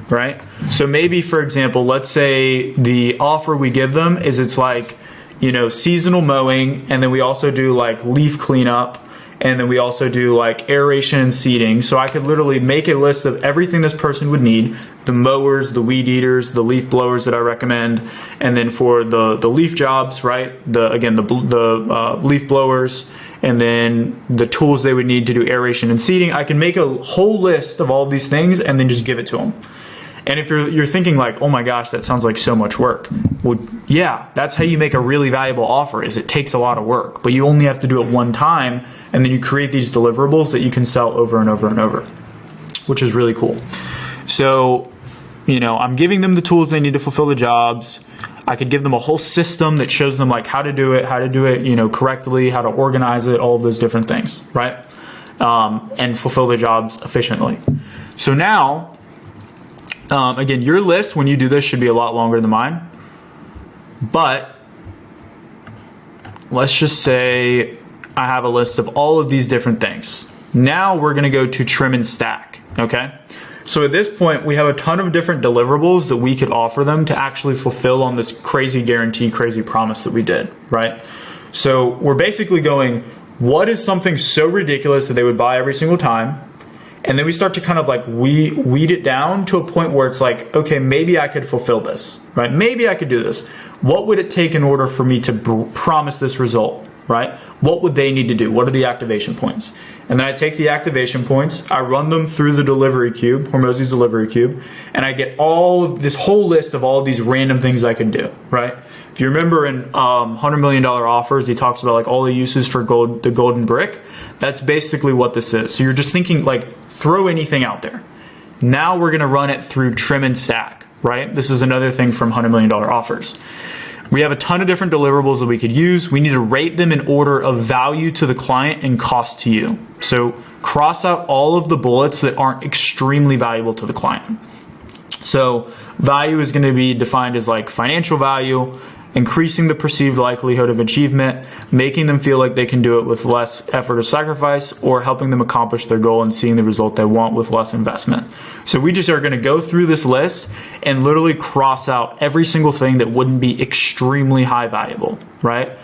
right? So maybe, for example, let's say the offer we give them is seasonal mowing, and then we also do leaf cleanup, and then we also do aeration and seeding. So I could literally make a list of everything this person would need: the mowers, the weed eaters, the leaf blowers that I recommend, and then for the leaf jobs, right? The leaf blowers, and then the tools they would need to do aeration and seeding. I can make a whole list of all these things and then just give it to them. And if you're thinking oh my gosh, that sounds like so much work. Well, yeah, that's how you make a really valuable offer. Is it takes a lot of work, but you only have to do it one time, and then you create these deliverables that you can sell over and over and over, which is really cool. So, I'm giving them the tools they need to fulfill the jobs. I could give them a whole system that shows them how to do it, correctly, how to organize it, all of those different things, right? And fulfill the jobs efficiently. So now, again, your list when you do this should be a lot longer than mine. But let's just say I have a list of all of these different things. Now we're going to go to trim and stack, okay? So at this point, we have a ton of different deliverables that we could offer them to actually fulfill on this crazy guarantee, crazy promise that we did, right? So we're basically going, what is something so ridiculous that they would buy every single time? And then we start to kind of weed it down to a point where it's okay, maybe I could fulfill this, right? Maybe I could do this. What would it take in order for me to promise this result, right? What would they need to do? What are the activation points? And then I take the activation points, I run them through the delivery cube, Hormozi's delivery cube, and I get all of this whole list of all of these random things I can do, right? If you remember in $100 million offers, he talks about all the uses for the golden brick. That's basically what this is. So you're just thinking throw anything out there. Now we're going to run it through trim and stack, right? This is another thing from $100 million offers. We have a ton of different deliverables that we could use. We need to rate them in order of value to the client and cost to you. So cross out all of the bullets that aren't extremely valuable to the client. So value is going to be defined as like financial value, increasing the perceived likelihood of achievement, making them feel like they can do it with less effort or sacrifice, or helping them accomplish their goal and seeing the result they want with less investment. So we just are going to go through this list and literally cross out every single thing that wouldn't be extremely high valuable, right?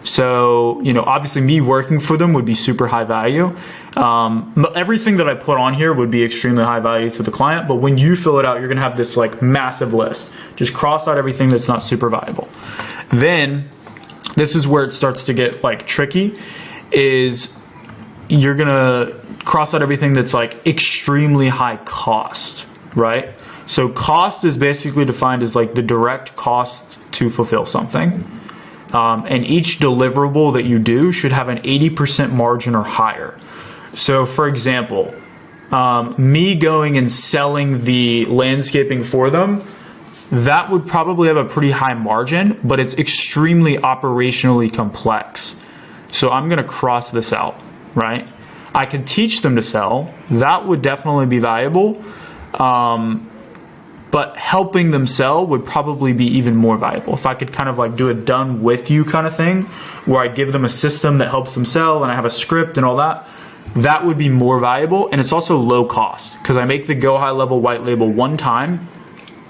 So, obviously me working for them would be super high value. Everything that I put on here would be extremely high value to the client, but when you fill it out, you're going to have this like massive list. Just cross out everything that's not super valuable. Then this is where it starts to get like tricky, is you're going to cross out everything that's like extremely high cost, right? So cost is basically defined as like the direct cost to fulfill something. And each deliverable that you do should have an 80% margin or higher. So for example, me going and selling the landscaping for them, that would probably have a pretty high margin, but it's extremely operationally complex. So I'm going to cross this out, right? I could teach them to sell. That would definitely be valuable. But helping them sell would probably be even more valuable. If I could kind of like do a done with you kind of thing, where I give them a system that helps them sell and I have a script and all that, that would be more valuable. And it's also low cost because I make the Go High Level white label one time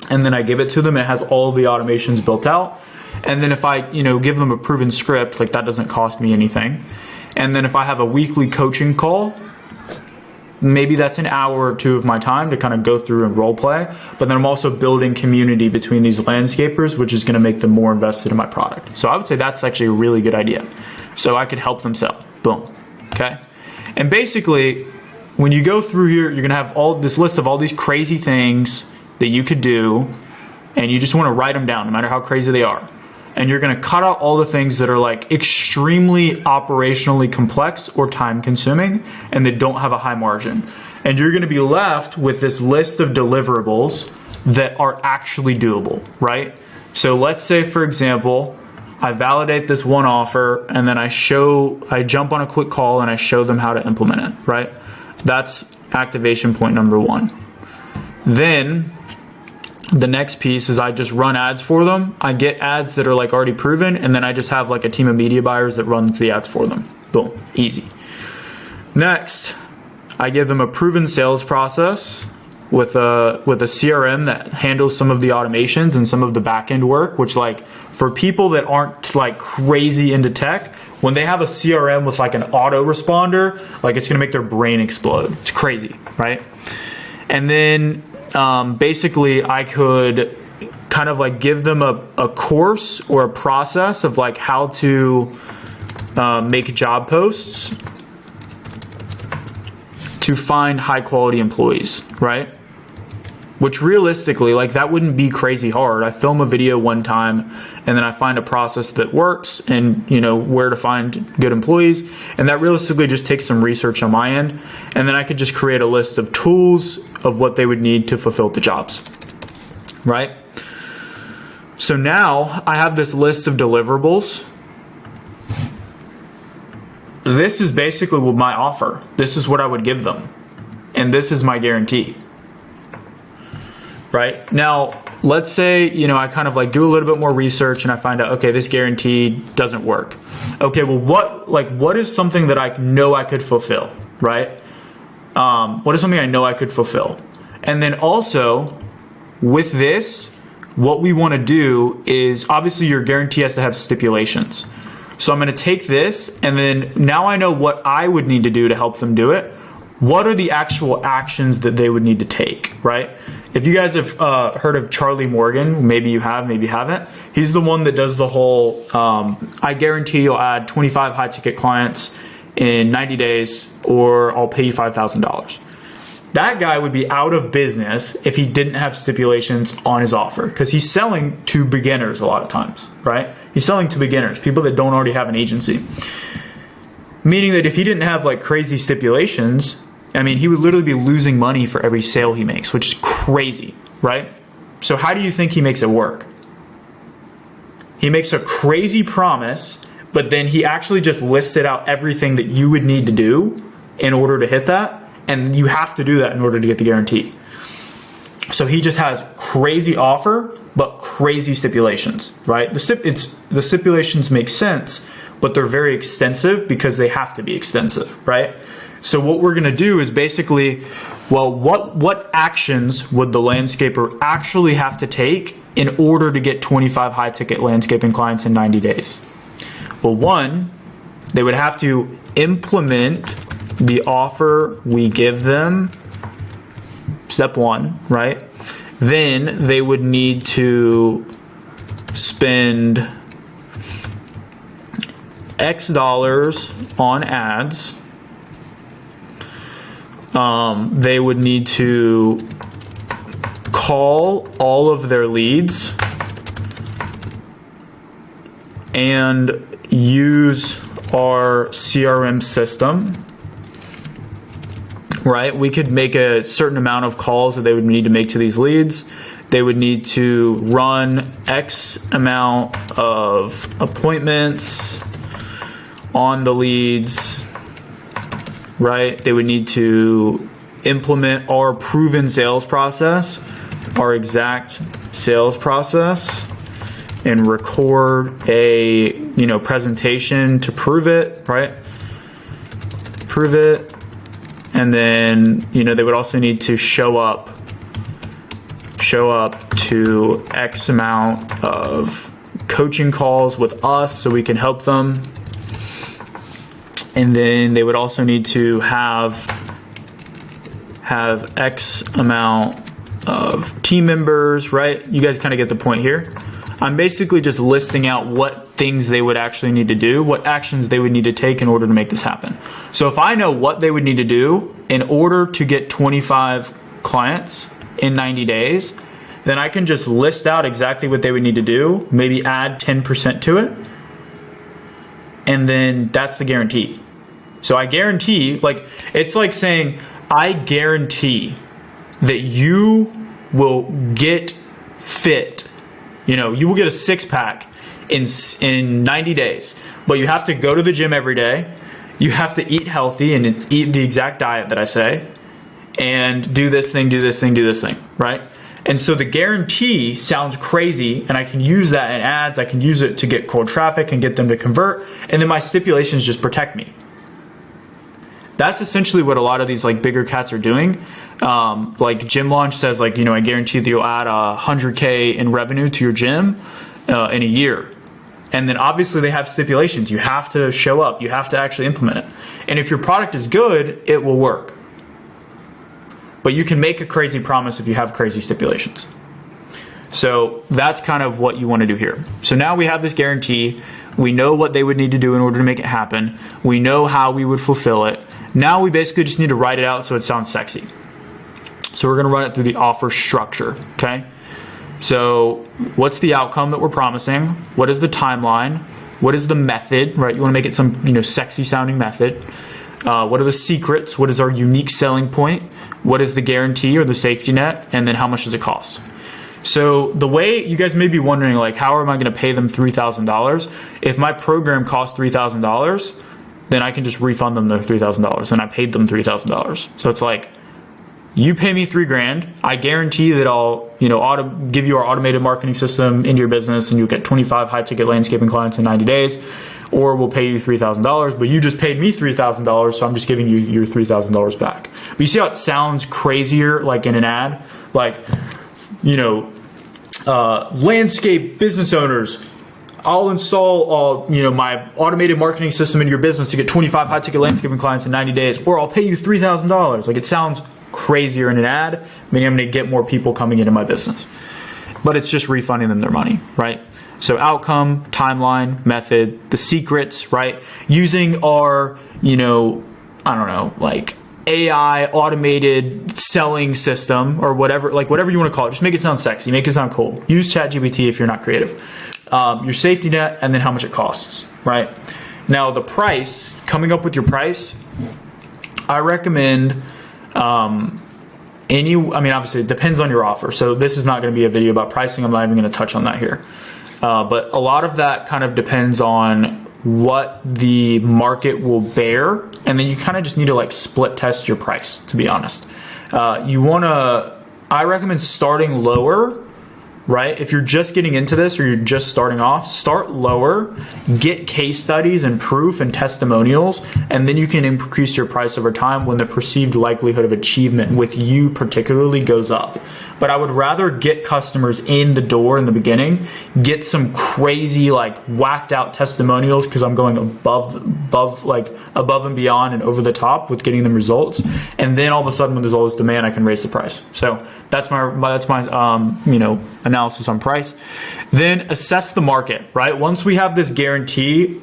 and then I give it to them. It has all the automations built out. And then if I, give them a proven script, like that doesn't cost me anything. And then if I have a weekly coaching call, maybe that's an hour or two of my time to kind of go through and role play. But then I'm also building community between these landscapers, which is going to make them more invested in my product. So I would say that's actually a really good idea. So I could help them sell. Boom. Okay. And basically, when you go through here, you're going to have all this list of all these crazy things that you could do. And you just want to write them down, no matter how crazy they are. And you're going to cut out all the things that are like extremely operationally complex or time consuming and that don't have a high margin. And you're going to be left with this list of deliverables that are actually doable, right? So let's say, for example, I validate this one offer and then I jump on a quick call and I show them how to implement it, right? That's activation point number one. Then the next piece is I just run ads for them. I get ads that are like already proven, and then I just have like a team of media buyers that runs the ads for them. Boom, easy. Next, I give them a proven sales process with a CRM that handles some of the automations and some of the back end work, which like for people that aren't like crazy into tech, when they have a CRM with like an autoresponder, like it's gonna make their brain explode. It's crazy, right? And then basically I could kind of like give them a course or a process of like how to make job posts to find high quality employees, right? Which realistically, like that wouldn't be crazy hard. I film a video one time and then I find a process that works and where to find good employees. And that realistically just takes some research on my end. And then I could just create a list of tools of what they would need to fulfill the jobs, right? So now I have this list of deliverables. This is basically what my offer. This is what I would give them. And this is my guarantee. Right? Now, let's say, I kind of like do a little bit more research and I find out, okay, this guarantee doesn't work. Okay, well, what is something that I know I could fulfill, right? What is something I know I could fulfill? And then also with this, what we want to do is obviously your guarantee has to have stipulations. So I'm going to take this and then now I know what I would need to do to help them do it. What are the actual actions that they would need to take, right? If you guys have heard of Charlie Morgan, maybe you have, maybe you haven't. He's the one that does the whole, I guarantee you'll add 25 high ticket clients in 90 days or I'll pay you $5,000. That guy would be out of business if he didn't have stipulations on his offer because he's selling to beginners a lot of times, right? He's selling to beginners, people that don't already have an agency. Meaning that if he didn't have like crazy stipulations, he would literally be losing money for every sale he makes, which is crazy, right? So how do you think he makes it work? He makes a crazy promise, but then he actually just listed out everything that you would need to do in order to hit that. And you have to do that in order to get the guarantee. So he just has crazy offer, but crazy stipulations, right? The stipulations make sense, but they're very extensive because they have to be extensive, right? So what we're gonna do is basically, well, what actions would the landscaper actually have to take in order to get 25 high ticket landscaping clients in 90 days? Well, one, they would have to implement the offer we give them, step one, right? Then they would need to spend X dollars on ads. They would need to call all of their leads and use our CRM system, right? We could make a certain amount of calls that they would need to make to these leads. They would need to run X amount of appointments on the leads, right? They would need to implement our proven sales process, our exact sales process, and record a, presentation to prove it, right? Prove it. And then, they would also need to show up to X amount of coaching calls with us so we can help them. And then they would also need to have X amount of team members, right? You guys kind of get the point here. I'm basically just listing out what things they would actually need to do, what actions they would need to take in order to make this happen. So if I know what they would need to do in order to get 25 clients in 90 days, then I can just list out exactly what they would need to do, maybe add 10% to it, and then that's the guarantee. So I guarantee, it's like saying, I guarantee that you will get fit. You will get a six-pack in 90 days, but you have to go to the gym every day. You have to eat healthy and eat the exact diet that I say, and do this thing, do this thing, do this thing, right? And so the guarantee sounds crazy, and I can use that in ads. I can use it to get cold traffic and get them to convert, and then my stipulations just protect me. That's essentially what a lot of these bigger cats are doing. Like Gym Launch says, I guarantee that you'll add 100K in revenue to your gym in a year. And then obviously they have stipulations. You have to show up. You have to actually implement it. And if your product is good, it will work. But you can make a crazy promise if you have crazy stipulations. So that's kind of what you want to do here. So now we have this guarantee. We know what they would need to do in order to make it happen. We know how we would fulfill it. Now we basically just need to write it out so it sounds sexy. So we're going to run it through the offer structure, okay? So what's the outcome that we're promising? What is the timeline? What is the method, right? You want to make it some, sexy sounding method. What are the secrets? What is our unique selling point? What is the guarantee or the safety net? And then how much does it cost? So the way you guys may be wondering, how am I going to pay them $3,000? If my program costs $3,000, then I can just refund them their $3,000, and I paid them $3,000. So it's you pay me $3,000. I guarantee that I'll, give you our automated marketing system into your business, and you'll get 25 high ticket landscaping clients in 90 days, or we'll pay you $3,000. But you just paid me $3,000, so I'm just giving you your $3,000 back. But you see how it sounds crazier, in an ad, landscape business owners. I'll install, my automated marketing system in your business to get 25 high ticket landscaping clients in 90 days, or I'll pay you $3,000. It sounds crazier in an ad, meaning I'm going to get more people coming into my business. But it's just refunding them their money, right? So outcome, timeline, method, the secrets, right? Using our, AI automated selling system or whatever, whatever you want to call it. Just make it sound sexy, make it sound cool. Use ChatGPT if you're not creative. Your safety net, and then how much it costs, right? Now the price, coming up with your price, I recommend obviously it depends on your offer. So this is not going to be a video about pricing. I'm not even going to touch on that here. But a lot of that kind of depends on what the market will bear, and then you kind of just need to like split test your price, to be honest. I recommend starting lower, right? If you're just getting into this or you're just starting off, start lower, get case studies and proof and testimonials, and then you can increase your price over time when the perceived likelihood of achievement with you particularly goes up. But I would rather get customers in the door in the beginning, get some crazy like whacked out testimonials because I'm going above and beyond and over the top with getting them results, and then all of a sudden when there's all this demand, I can raise the price. So that's my analysis on price. Then assess the market, right? Once we have this guarantee,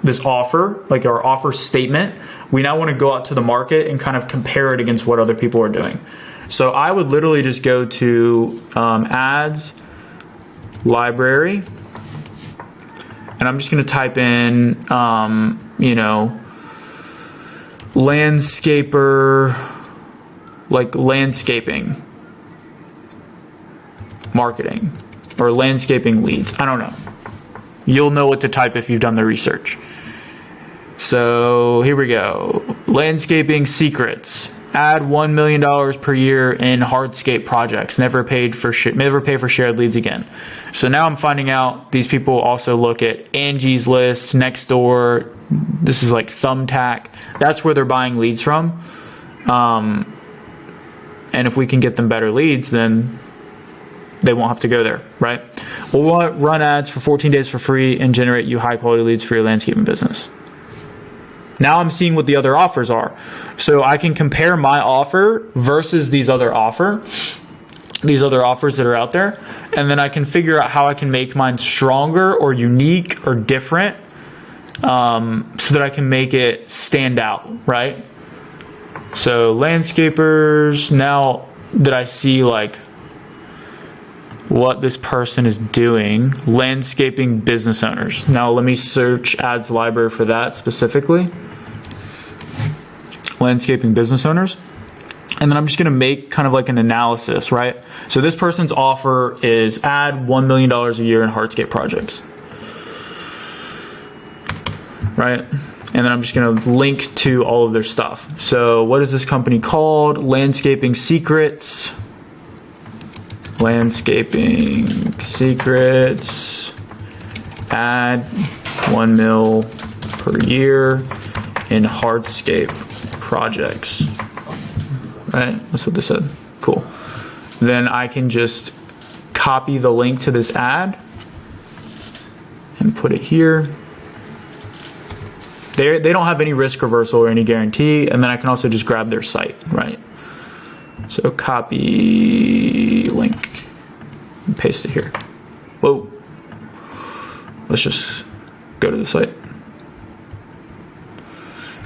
this offer, like our offer statement, we now want to go out to the market and kind of compare it against what other people are doing. So I would literally just go to ads, library, and I'm just going to type in, landscaper, like landscaping marketing or landscaping leads. I don't know. You'll know what to type if you've done the research. So here we go. Landscaping secrets. Add $1 million per year in hardscape projects. Never pay for shared leads again. So now I'm finding out these people also look at Angie's List, Nextdoor. This is like Thumbtack. That's where they're buying leads from. And if we can get them better leads, then they won't have to go there, right? We'll run ads for 14 days for free and generate you high quality leads for your landscaping business. Now I'm seeing what the other offers are. So I can compare my offer versus these other offers that are out there. And then I can figure out how I can make mine stronger or unique or different, so that I can make it stand out, right? So landscapers, now that I see like what this person is doing, landscaping business owners. Now let me search ads library for that specifically. Landscaping business owners. And then I'm just going to make kind of like an analysis, right? So this person's offer is add $1 million a year in hardscape projects, right? And then I'm just going to link to all of their stuff. So what is this company called? Landscaping Secrets. Landscaping Secrets. Add 1 mil per year in hardscape projects. Right? That's what they said. Cool. Then I can just copy the link to this ad and put it here. They don't have any risk reversal or any guarantee, and then I can also just grab their site, right? So copy link and paste it here. Whoa. Let's just go to the site.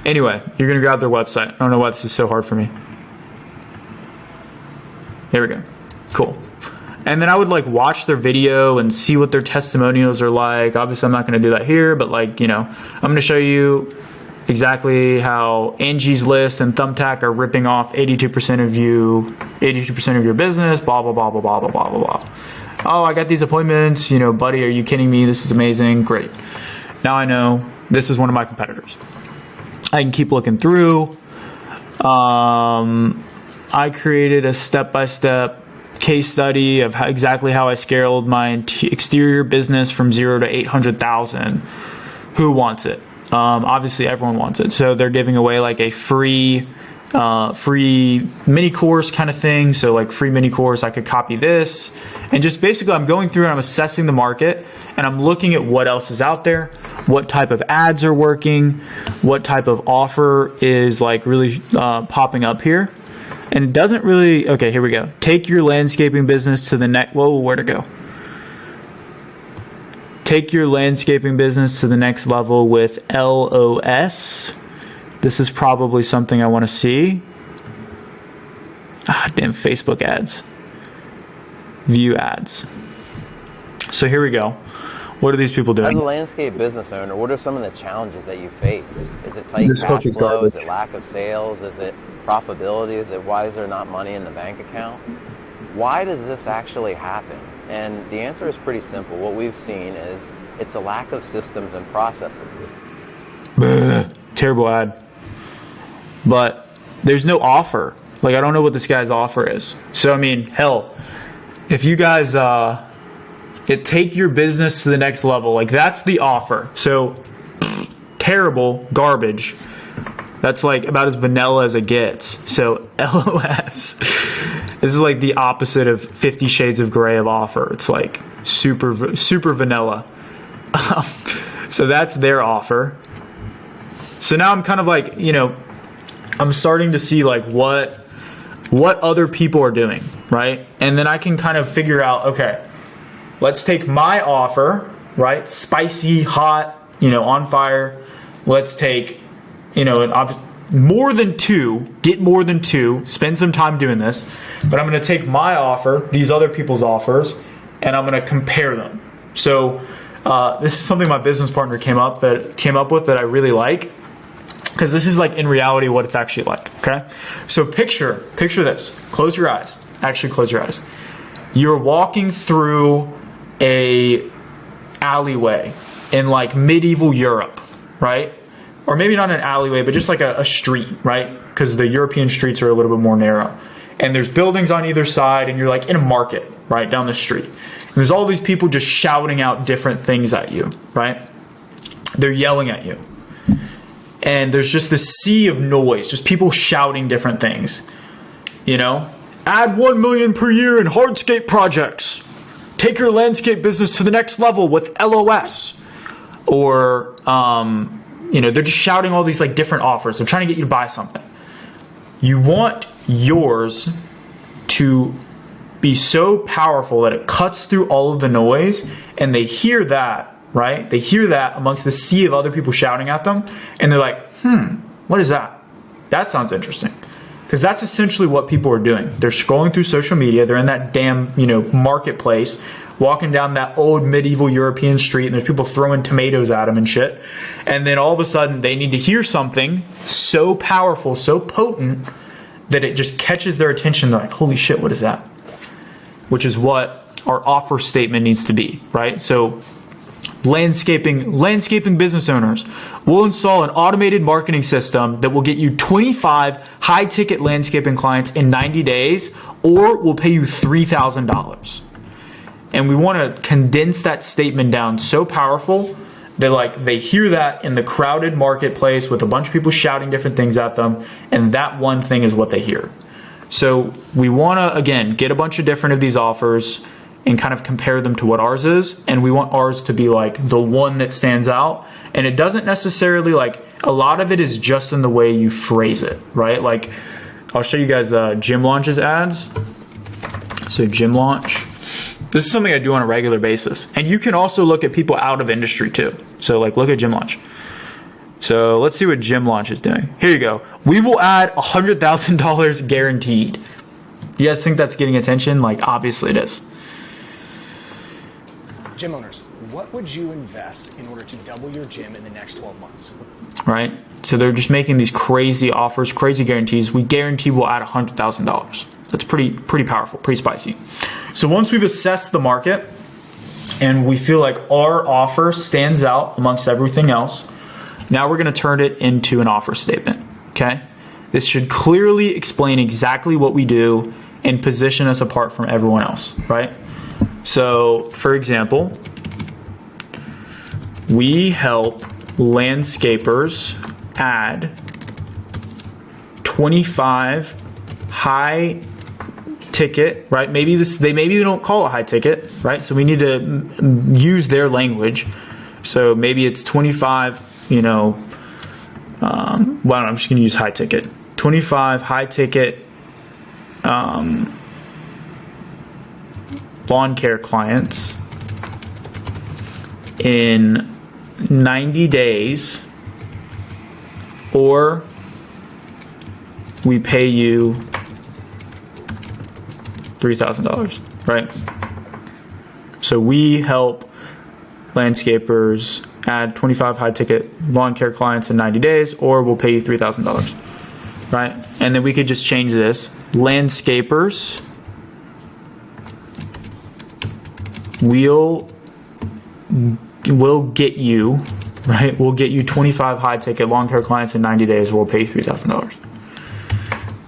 Anyway, you're going to grab their website. I don't know why this is so hard for me. There we go. Cool. And then I would like watch their video and see what their testimonials are like. Obviously, I'm not going to do that here, but like, I'm going to show you exactly how Angie's List and Thumbtack are ripping off 82% of your business, blah, blah, blah, blah, blah, blah, blah, blah, blah. Oh, I got these appointments, buddy, are you kidding me? This is amazing. Great. Now I know this is one of my competitors. I can keep looking through. I created a step-by-step case study of exactly how I scaled my exterior business from 0 to 800,000. Who wants it? Obviously, everyone wants it. So they're giving away like a free mini course kind of thing. So like free mini course, I could copy this. And just basically I'm going through and I'm assessing the market and I'm looking at what else is out there, what type of ads are working, what type of offer is like really popping up here. And it doesn't really, okay, here we go. Take your landscaping business to the next, whoa, where to go? Take your landscaping business to the next level with LOS. This is probably something I want to see. Damn Facebook ads. View ads. So here we go. What are these people doing?
As a landscape business owner, what are some of the challenges that you face? Is it tight cash flow? Is it lack of sales? Is it profitability? Is it why is there not money in the bank account? Why does this actually happen? And the answer is pretty simple. What we've seen is it's a lack of systems and processes.
Terrible ad. But there's no offer. Like, I don't know what this guy's offer is. So, I mean, hell, if you guys take your business to the next level, like, that's the offer. So, terrible, garbage. That's like about as vanilla as it gets. So, LOS. This is like the opposite of 50 Shades of Grey of offer. It's like super vanilla. So that's their offer. So now I'm kind of like, you know, I'm starting to see like what other people are doing, right? And then I can kind of figure out, okay, let's take my offer, right? Spicy, hot, you know, on fire. Let's take, you know, more than two, get more than two, spend some time doing this. But I'm going to take my offer, these other people's offers, and I'm going to compare them. So this is something my business partner came up with that I really like, because this is like in reality what it's actually like. Okay, so picture this. Close your eyes. Actually, close your eyes. You're walking through a alleyway in like medieval Europe, right? Or maybe not an alleyway, but just like a street, right? Because the European streets are a little bit more narrow. And there's buildings on either side, and you're like in a market, right, down the street. And there's all these people just shouting out different things at you, right? They're yelling at you. And there's just this sea of noise, just people shouting different things. You know? Add 1 million per year in hardscape projects. Take your landscape business to the next level with LOS. Or, you know, they're just shouting all these like different offers. They're trying to get you to buy something. You want yours to be so powerful that it cuts through all of the noise, and they hear that, right? They hear that amongst the sea of other people shouting at them, and they're like, what is that? That sounds interesting. Because that's essentially what people are doing. They're scrolling through social media. They're in that damn, you know, marketplace, walking down that old medieval European street, and there's people throwing tomatoes at them and shit. And then all of a sudden they need to hear something so powerful, so potent, that it just catches their attention. They're like, holy shit, what is that? Which is what our offer statement needs to be, right? So landscaping business owners will install an automated marketing system that will get you 25 high-ticket landscaping clients in 90 days, or will pay you $3,000. And we want to condense that statement down so powerful that they hear that in the crowded marketplace with a bunch of people shouting different things at them, and that one thing is what they hear. So we want to, again, get a bunch of different of these offers and kind of compare them to what ours is, and we want ours to be like the one that stands out. And it doesn't necessarily, like, a lot of it is just in the way you phrase it, right? Like, I'll show you guys Gym Launch's ads. So Gym Launch. This is something I do on a regular basis. And you can also look at people out of industry too. So like, look at Gym Launch. So let's see what Gym Launch is doing. Here you go. We will add $100,000 guaranteed. You guys think that's getting attention? Like, obviously it is.
Gym owners, what would you invest in order to double your gym in the next 12 months?
Right? So they're just making these crazy offers, crazy guarantees. We guarantee we'll add $100,000. That's pretty powerful, pretty spicy. So once we've assessed the market and we feel like our offer stands out amongst everything else, now we're going to turn it into an offer statement. Okay? This should clearly explain exactly what we do and position us apart from everyone else, right? So, for example, we help landscapers add 25 high ticket, right? Maybe they don't call it high ticket, right? So we need to use their language. So maybe it's 25, you know, I'm just going to use high ticket. 25 high ticket lawn care clients in 90 days, or we pay you $3,000, right? So we help landscapers add 25 high ticket lawn care clients in 90 days, or we'll pay you $3,000, right? And then we could just change this. Landscapers we'll get you, right? We'll get you 25 high ticket long term clients in 90 days. We'll pay you $3,000.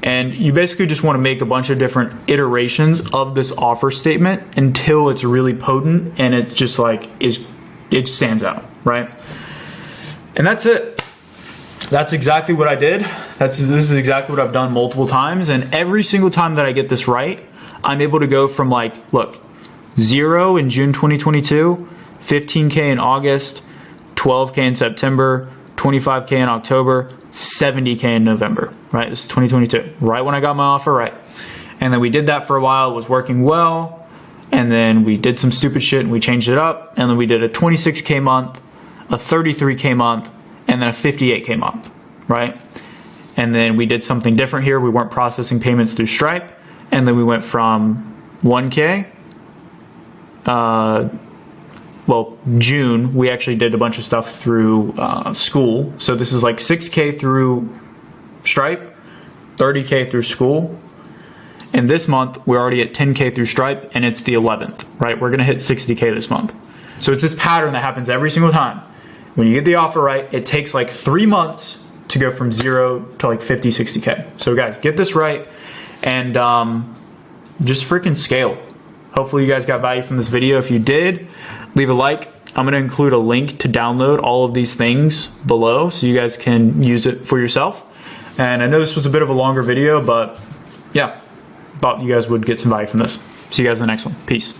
And you basically just want to make a bunch of different iterations of this offer statement until it's really potent and it just like it stands out, right? And that's it. That's exactly what I did. This is exactly what I've done multiple times. And every single time that I get this right, I'm able to go from like, look, 0 in June 2022, 15K in August, 12K in September, 25K in October, 70K in November, right? This is 2022, right when I got my offer right. And then we did that for a while, it was working well. And then we did some stupid shit and we changed it up. And then we did a 26K month, a 33K month, and then a 58K month, right? And then we did something different here. We weren't processing payments through Stripe. And then we went from 1K, June, we actually did a bunch of stuff through school. So this is like 6K through Stripe, 30K through school. And this month, we're already at 10K through Stripe, and it's the 11th, right? We're gonna hit 60K this month. So it's this pattern that happens every single time. When you get the offer right, it takes like 3 months to go from 0 to like 50, 60K. So guys, get this right and just freaking scale. Hopefully you guys got value from this video. If you did, leave a like. I'm gonna include a link to download all of these things below so you guys can use it for yourself. And I know this was a bit of a longer video, but yeah, thought you guys would get some value from this. See you guys in the next one. Peace.